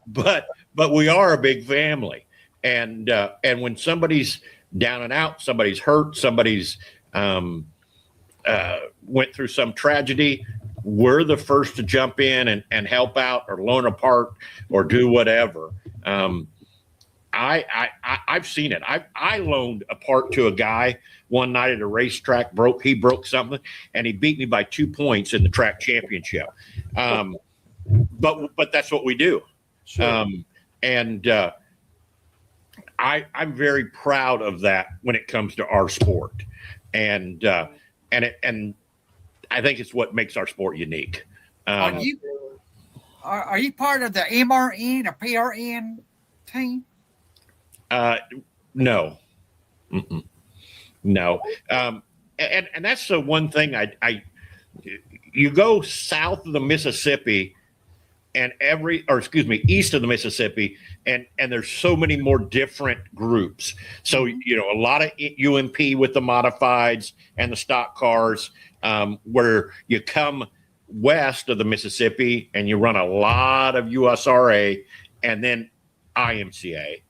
but we are a big family. And when somebody's down and out, somebody's hurt, somebody's went through some tragedy, we're the first to jump in and help out or loan a part or do whatever. I've seen it. I loaned a part to a guy one night at a racetrack. He broke something, and he beat me by 2 points in the track championship. But that's what we do. Sure. I'm very proud of that when it comes to our sport, and I think it's what makes our sport unique. Are you part of the MRN or PRN team? No. No. And that's the one thing you go south of the Mississippi east of the Mississippi, and there's so many more different groups. So, a lot of UMP with the modifieds and the stock cars, where you come west of the Mississippi and you run a lot of USRA and then IMCA.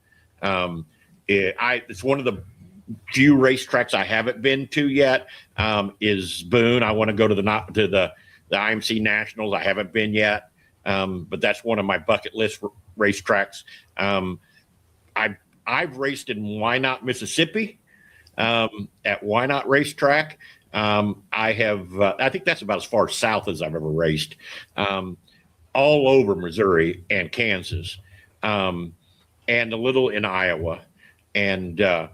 It's one of the few racetracks I haven't been to yet, is Boone. I want to go to the IMC Nationals. I haven't been yet. But that's one of my bucket list racetracks. I've raced in Wynot, Mississippi, at Wynot Racetrack. I think that's about as far south as I've ever raced, all over Missouri and Kansas, and a little in Iowa. And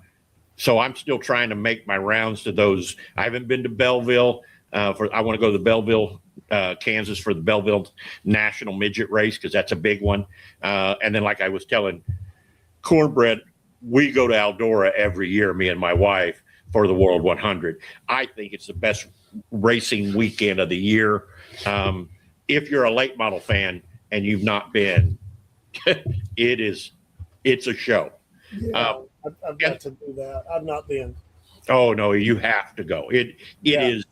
so I'm still trying to make my rounds to those. I haven't been to Belleville. I want to go to the Belleville, Kansas, for the Belleville National Midget Race, because that's a big one. And then, like I was telling Cornbread, we go to Eldora every year, me and my wife, for the World 100. I think it's the best racing weekend of the year. If you're a late model fan and you've not been, it's a show. Yeah, I've got to do that. I've not been. Oh no, you have to go. It is,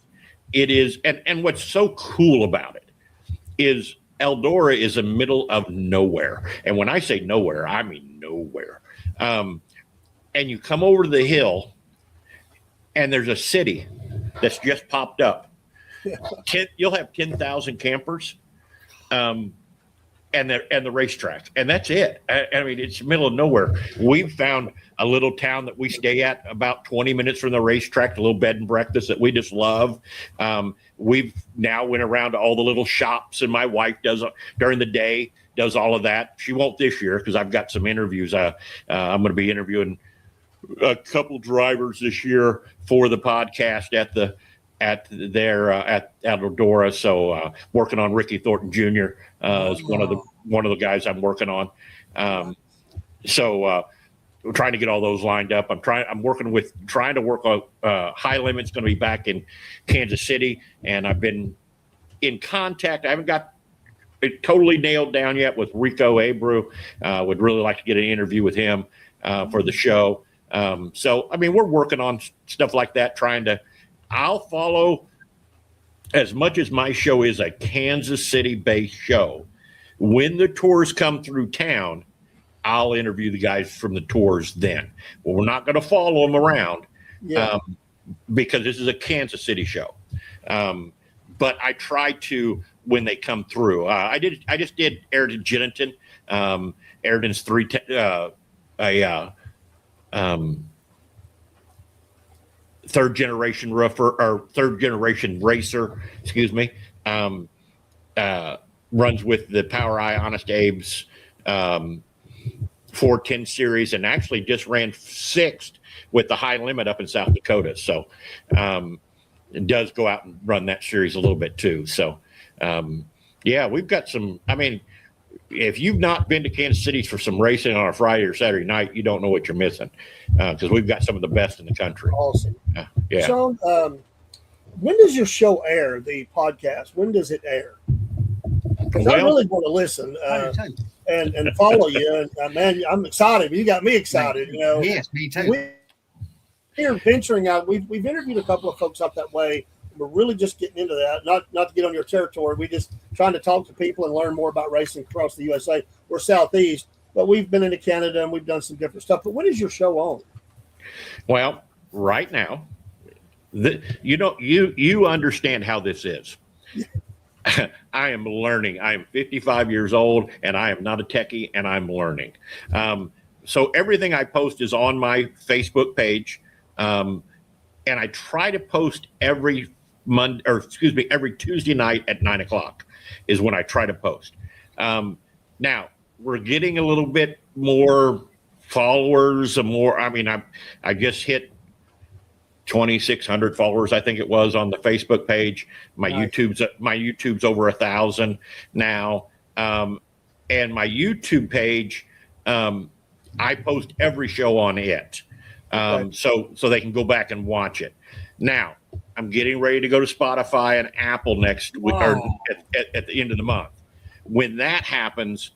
and what's so cool about it is Eldora is the middle of nowhere. And when I say nowhere, I mean nowhere. and you come over to the hill, and there's a city that's just popped up. You'll have 10,000 campers, and the racetrack, and that's it. I mean, it's the middle of nowhere. We've found a little town that we stay at about 20 minutes from the racetrack, a little bed and breakfast that we just love. We've now went around to all the little shops, and my wife does during the day, does all of that. She won't this year because I've got some interviews. I'm going to be interviewing a couple drivers this year for the podcast at Eldora. So working on Ricky Thornton Jr. Is one of the guys I'm working on. So we're trying to get all those lined up. I'm trying to work on High Limit's going to be back in Kansas City, and I've been in contact. I haven't got it totally nailed down yet with Rico Abreu. Would really like to get an interview with him for the show. So I mean, we're working on stuff like that, I'll follow, as much as my show is a Kansas City-based show. When the tours come through town, I'll interview the guys from the tours then. Well, we're not going to follow them around because this is a Kansas City show. But I try to when they come through. I just did Ayrton Jennington. Ayrton's third generation racer, excuse me, runs with the Power Eye Honest Abe's 410 series, and actually just ran sixth with the High Limit up in South Dakota. So it does go out and run that series a little bit too. So yeah, we've got some. I mean, if you've not been to Kansas City for some racing on a Friday or Saturday night, you don't know what you're missing because we've got some of the best in the country. Awesome. Yeah. Shawn, when does your show air, the podcast? When does it air? Because I really want to listen and follow you. And man, I'm excited. You got me excited. You know. Yes, me too. We're venturing out. We've interviewed a couple of folks up that way. We're really just getting into that. Not to get on your territory. We just trying to talk to people and learn more about racing across the USA. We're Southeast, but we've been into Canada and we've done some different stuff. But when is your show on? Well, right now, you understand how this is. I am learning. I am 55 years old, and I am not a techie, and I'm learning. So everything I post is on my Facebook page, and I try to post every Tuesday night at 9:00 is when I try to post. Now we're getting a little bit more followers, I just hit 2,600 followers, I think it was, on the Facebook page. My nice. YouTube's over 1,000 now, and my YouTube page, I post every show on it, so they can go back and watch it. Now I'm getting ready to go to Spotify and Apple next week, or at the end of the month. When that happens,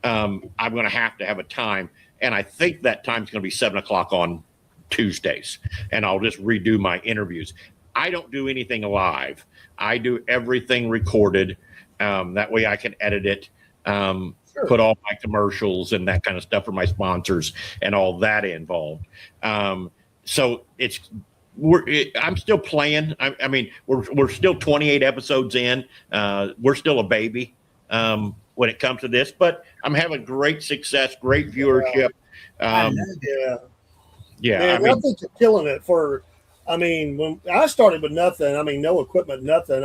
I'm going to have a time, and I think that time's going to be 7:00 on Tuesdays, and I'll just redo my interviews. I don't do anything live. I do everything recorded. That way I can edit it, put all my commercials and that kind of stuff for my sponsors and all that involved. So I'm still playing. I mean, we're still 28 episodes in. We're still a baby when it comes to this, but I'm having great success, great viewership. Yeah, man, I think you're killing it. When I started with nothing, no equipment, nothing.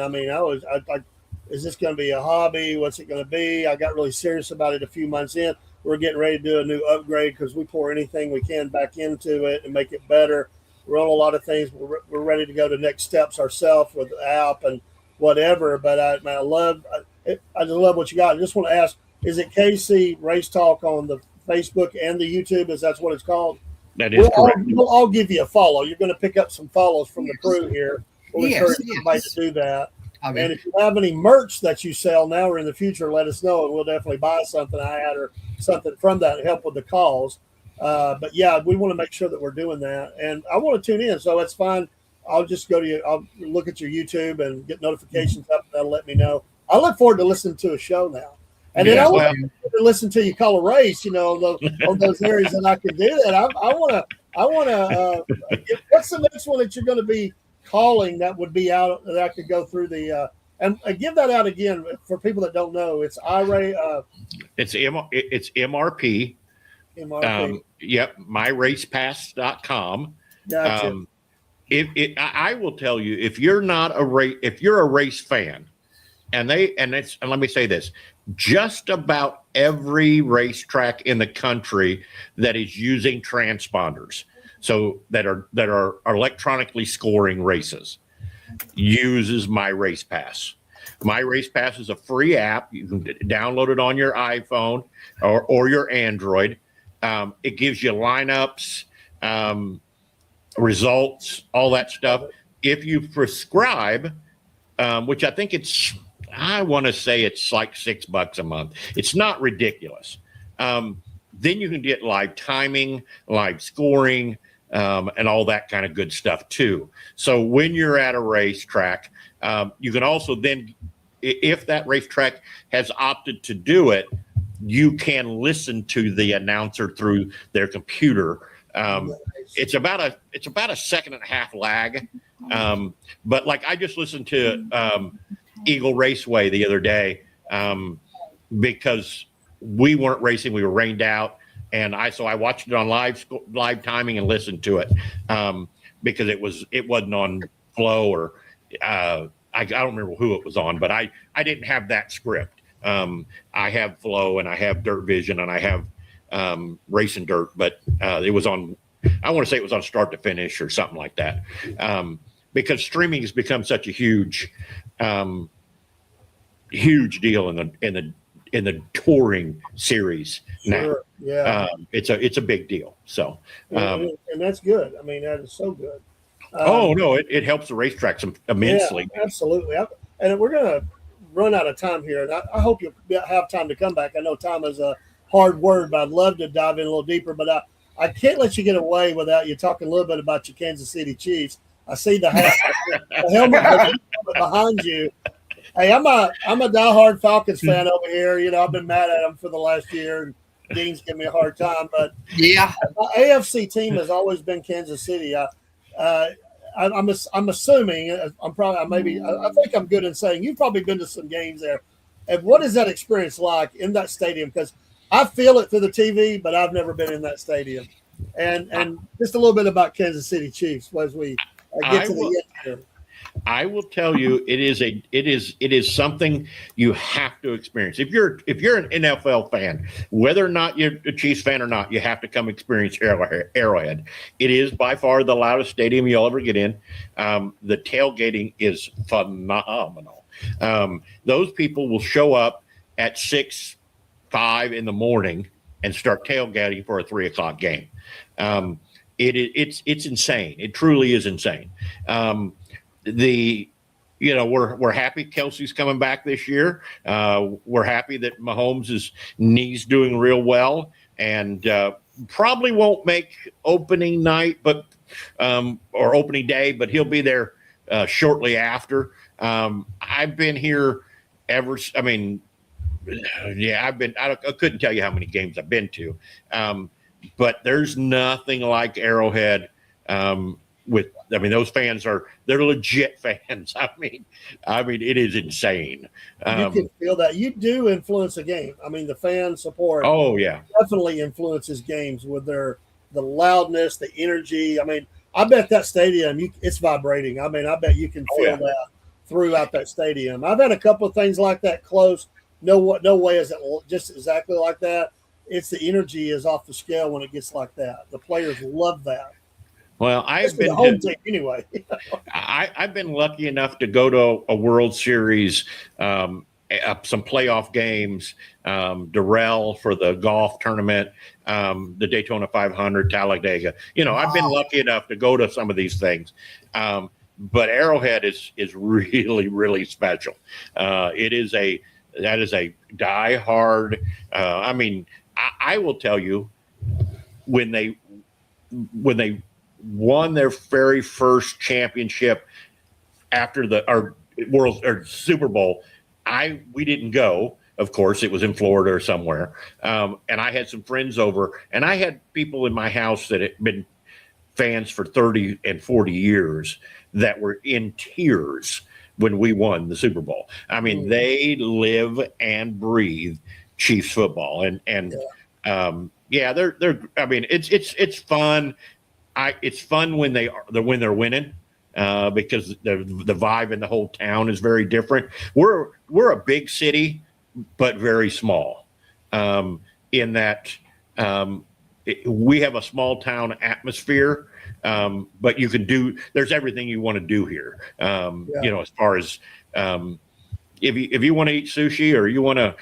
Is this going to be a hobby? What's it going to be? I got really serious about it a few months in. We're getting ready to do a new upgrade because we pour anything we can back into it and make it better. We're on a lot of things. We're ready to go to next steps ourselves with the app and whatever. But I just love what you got. I just want to ask, is it KC Race Talk on the Facebook and the YouTube? Is that what it's called? That is correct. I'll give you a follow. You're going to pick up some follows from the crew here. We'll encourage everybody to do that. And if you have any merch that you sell now or in the future, let us know, and we'll definitely buy something I had or something from that to help with the cause. But yeah, we want to make sure that we're doing that. And I want to tune in, so that's fine. I'll just go to you. I'll look at your YouTube and get notifications up. That'll let me know. I look forward to listening to a show now. And then I want to listen to you call a race, on those areas that I can do that. I want to I want to. What's the next one that you're going to be calling that would be out that I could go through the and give that out again for people that don't know. It's IRA. It's MRP. MRP. Yep, myracepass.com. Gotcha. I will tell you, if you're a race fan, and let me say this, just about every racetrack in the country that is using transponders, so that are electronically scoring races, uses My Race Pass. My Race Pass is a free app. You can download it on your iPhone or your Android. It gives you lineups, results, all that stuff. If you prescribe, which I want to say it's like $6 a month. It's not ridiculous. Then you can get live timing, live scoring, and all that kind of good stuff too. So when you're at a racetrack, you can also then, if that racetrack has opted to do it, you can listen to the announcer through their computer. It's about a 1.5-second lag. But like I just listened to Eagle Raceway the other day because we weren't racing, we were rained out, and I watched it on live timing and listened to it because it wasn't on Flow or I don't remember who it was on, but I didn't have that script. I have Flow and I have Dirt Vision and I have Racing Dirt, but it was on. I want to say it was on Start to Finish or something like that, because streaming has become such a huge deal in the touring series now. Sure. Yeah, it's a big deal. So, and that's good. I mean, that is so good. No, it helps the racetracks immensely. Yeah, absolutely. And we're going to run out of time here. And I hope you'll have time to come back. I know time is a hard word, but I'd love to dive in a little deeper. But I can't let you get away without you talking a little bit about your Kansas City Chiefs. I see the helmet behind you. Hey, I'm a diehard Falcons fan over here. You know, I've been mad at them for the last year, and Dean's giving me a hard time. But Yeah. my AFC team has always been Kansas City. I'm assuming I think I'm good in saying you've probably been to some games there. And what is that experience like in that stadium? Because I feel it through the TV, but I've never been in that stadium. And just a little bit about Kansas City Chiefs as we get to the end here. I will tell you, it is something you have to experience. If you're an NFL fan, whether or not you're a Chiefs fan or not, you have to come experience Arrowhead. It is by far the loudest stadium you'll ever get in. The tailgating is phenomenal. Those people will show up at 5 in the morning and start tailgating for a 3:00 game. It's insane. It truly is insane. We're happy Kelsey's coming back this year. We're happy that Mahomes' knee's doing real well, and probably won't make opening night, or opening day, but he'll be there shortly after. I've been here I couldn't tell you how many games I've been to, but there's nothing like Arrowhead. Those fans they're legit fans. I mean, it is insane. You can feel that. You do influence a game. I mean, the fan support. Oh yeah, definitely influences games with the loudness, the energy. I mean, I bet that stadium it's vibrating. I mean, I bet you can feel that throughout that stadium. I've had a couple of things like that close. No way is it just exactly like that. It's the energy is off the scale when it gets like that. The players love that. Well, I've been anyway. I've been lucky enough to go to a World Series, some playoff games, Durrell for the golf tournament, the Daytona 500, Talladega. I've been lucky enough to go to some of these things. But Arrowhead is really, really special. That is a diehard. I will tell you, when they won their very first championship after our Super Bowl, we didn't go. Of course, it was in Florida or somewhere. And I had some friends over, and I had people in my house that had been fans for 30 and 40 years that were in tears when we won the Super Bowl. I mean, they live and breathe Chiefs football, and they're. I mean, it's fun. It's fun when they're winning, because the vibe in the whole town is very different. We're a big city, but very small, in that we have a small town atmosphere, but there's everything you want to do here. As far as if you want to eat sushi, or you want to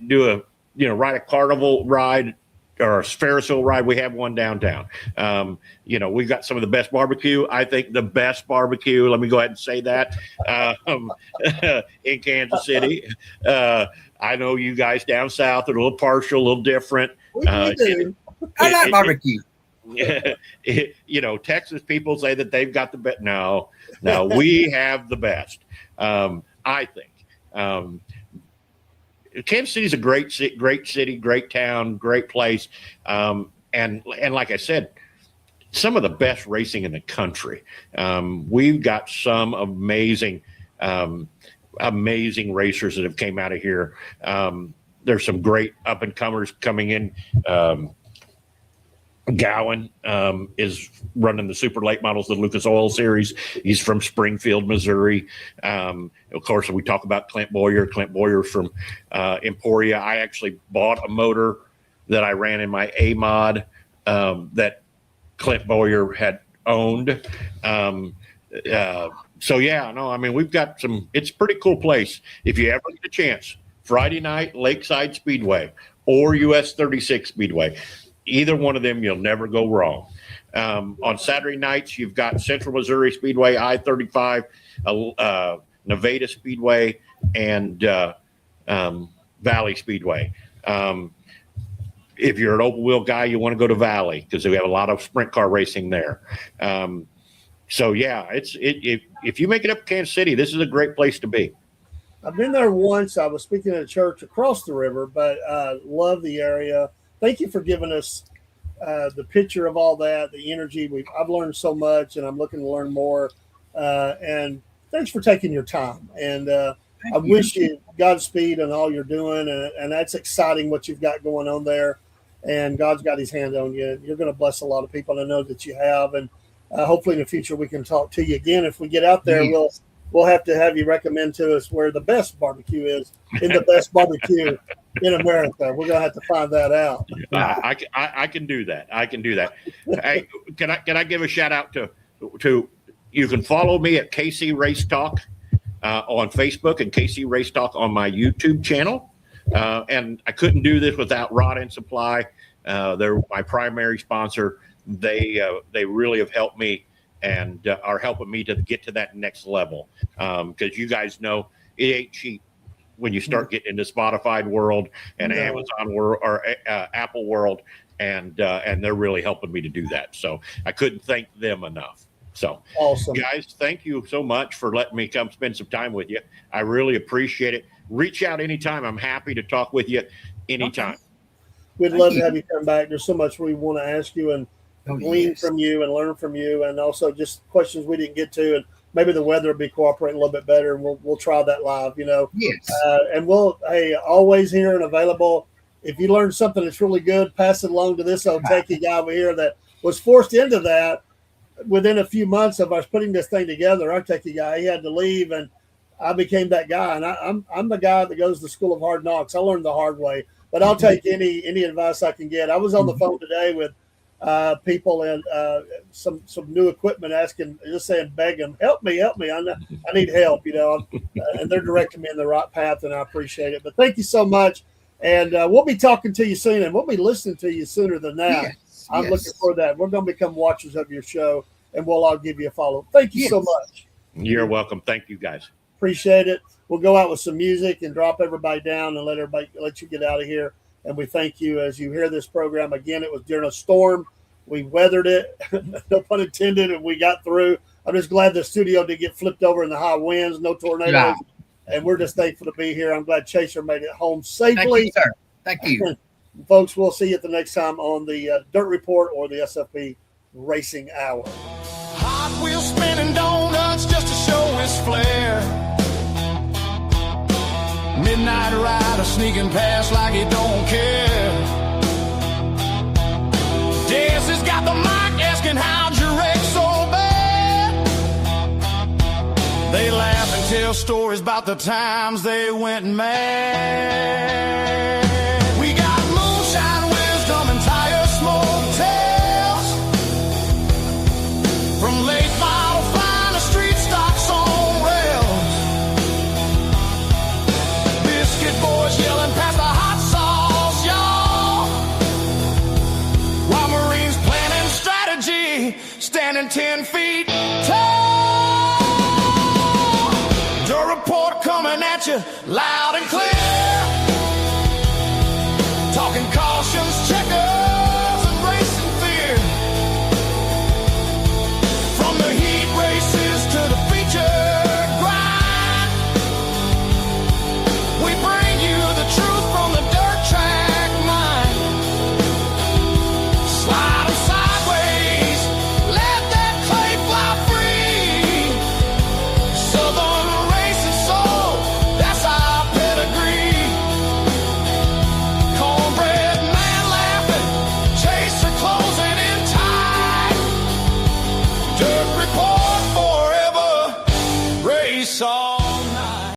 do ride a carnival ride or a Ferris wheel ride, we have one downtown. We've got some of the best barbecue. I think the best barbecue, let me go ahead and say that, in Kansas City. I know you guys down south are a little partial, a little different. I like barbecue. Texas people say that they've got the best. No, we have the best. I think. Kansas City is a great city, great town, great place, and like I said, some of the best racing in the country. We've got some amazing racers that have came out of here. There's some great up and comers coming in. Gowan is running the super late models, the Lucas Oil Series. He's from Springfield, Missouri. Of course, we talk about Clint Boyer. Clint Boyer from Emporia. I actually bought a motor that I ran in my A-Mod that Clint Boyer had owned. We've got some. It's a pretty cool place. If you ever get a chance, Friday night, Lakeside Speedway or US 36 Speedway. Either one of them, you'll never go wrong. On Saturday nights, you've got Central Missouri Speedway, I-35, Nevada Speedway, and Valley Speedway. If you're an open wheel guy, you want to go to Valley because we have a lot of sprint car racing there. If you make it up to Kansas City, this is a great place to be. I've been there once. I was speaking at a church across the river, but love the area. Thank you for giving us the picture of all that, the energy. I've learned so much, and I'm looking to learn more. And thanks for taking your time. And I wish you Godspeed on all you're doing. And that's exciting what you've got going on there. And God's got his hand on you. You're going to bless a lot of people. I know that you have. And hopefully in the future we can talk to you again. If we get out there, we'll have to have you recommend to us where the best barbecue is in the best barbecue in America. We're going to have to find that out. I can do that. Hey, can I give a shout out to you can follow me at KC Race Talk on Facebook and KC Race Talk on my YouTube channel. And I couldn't do this without Rod and Supply. They're my primary sponsor. They really have helped me and are helping me to get to that next level. Because you guys know it ain't cheap when you start getting into Spotify world and Amazon world or Apple world, and they're really helping me to do that. So I couldn't thank them enough. So awesome, guys, thank you so much for letting me come spend some time with you. I really appreciate it. Reach out anytime. I'm happy to talk with you anytime. Okay. We'd love to have you come back. There's so much we want to ask you and glean from you and learn from you, and also just questions we didn't get to, and maybe the weather will be cooperating a little bit better, and we'll try that live, Yes. And always here and available. If you learn something that's really good, pass it along to this old techie guy over here that was forced into that within a few months of us putting this thing together. Our techie guy, he had to leave, and I became that guy. And I'm the guy that goes to the School of Hard Knocks. I learned the hard way, but I'll take any advice I can get. I was on the phone today with people and some new equipment begging them, help me. I need help, and they're directing me in the right path, and I appreciate it. But thank you so much. And we'll be talking to you soon, and we'll be listening to you sooner than that. Yes, I'm looking for that. We're going to become watchers of your show, and we'll all give you a follow. Thank you so much. You're welcome. Thank you, guys. Appreciate it. We'll go out with some music and drop everybody down and let you get out of here. And we thank you as you hear this program. Again, it was during a storm. We weathered it, no pun intended, and we got through. I'm just glad the studio didn't get flipped over in the high winds, no tornadoes. Yeah. And we're just thankful to be here. I'm glad Chaser made it home safely. Thank you, sir. Thank you. Folks, we'll see you at the next time on the Dirt Report or the SFP racing hour. Hot wheels spinning donuts just to show his flair. Midnight rider sneaking past like he don't care. Jess has got the mic asking how'd you wreck so bad. They laugh and tell stories about the times they went mad. We got moonshine wisdom and tire smoke tales. From late model flying to street stocks on rails. Biscuit boys yelling past the hot sauce, y'all. While Marines planning strategy, standing 10 feet tall. Your report coming at you loud and clear.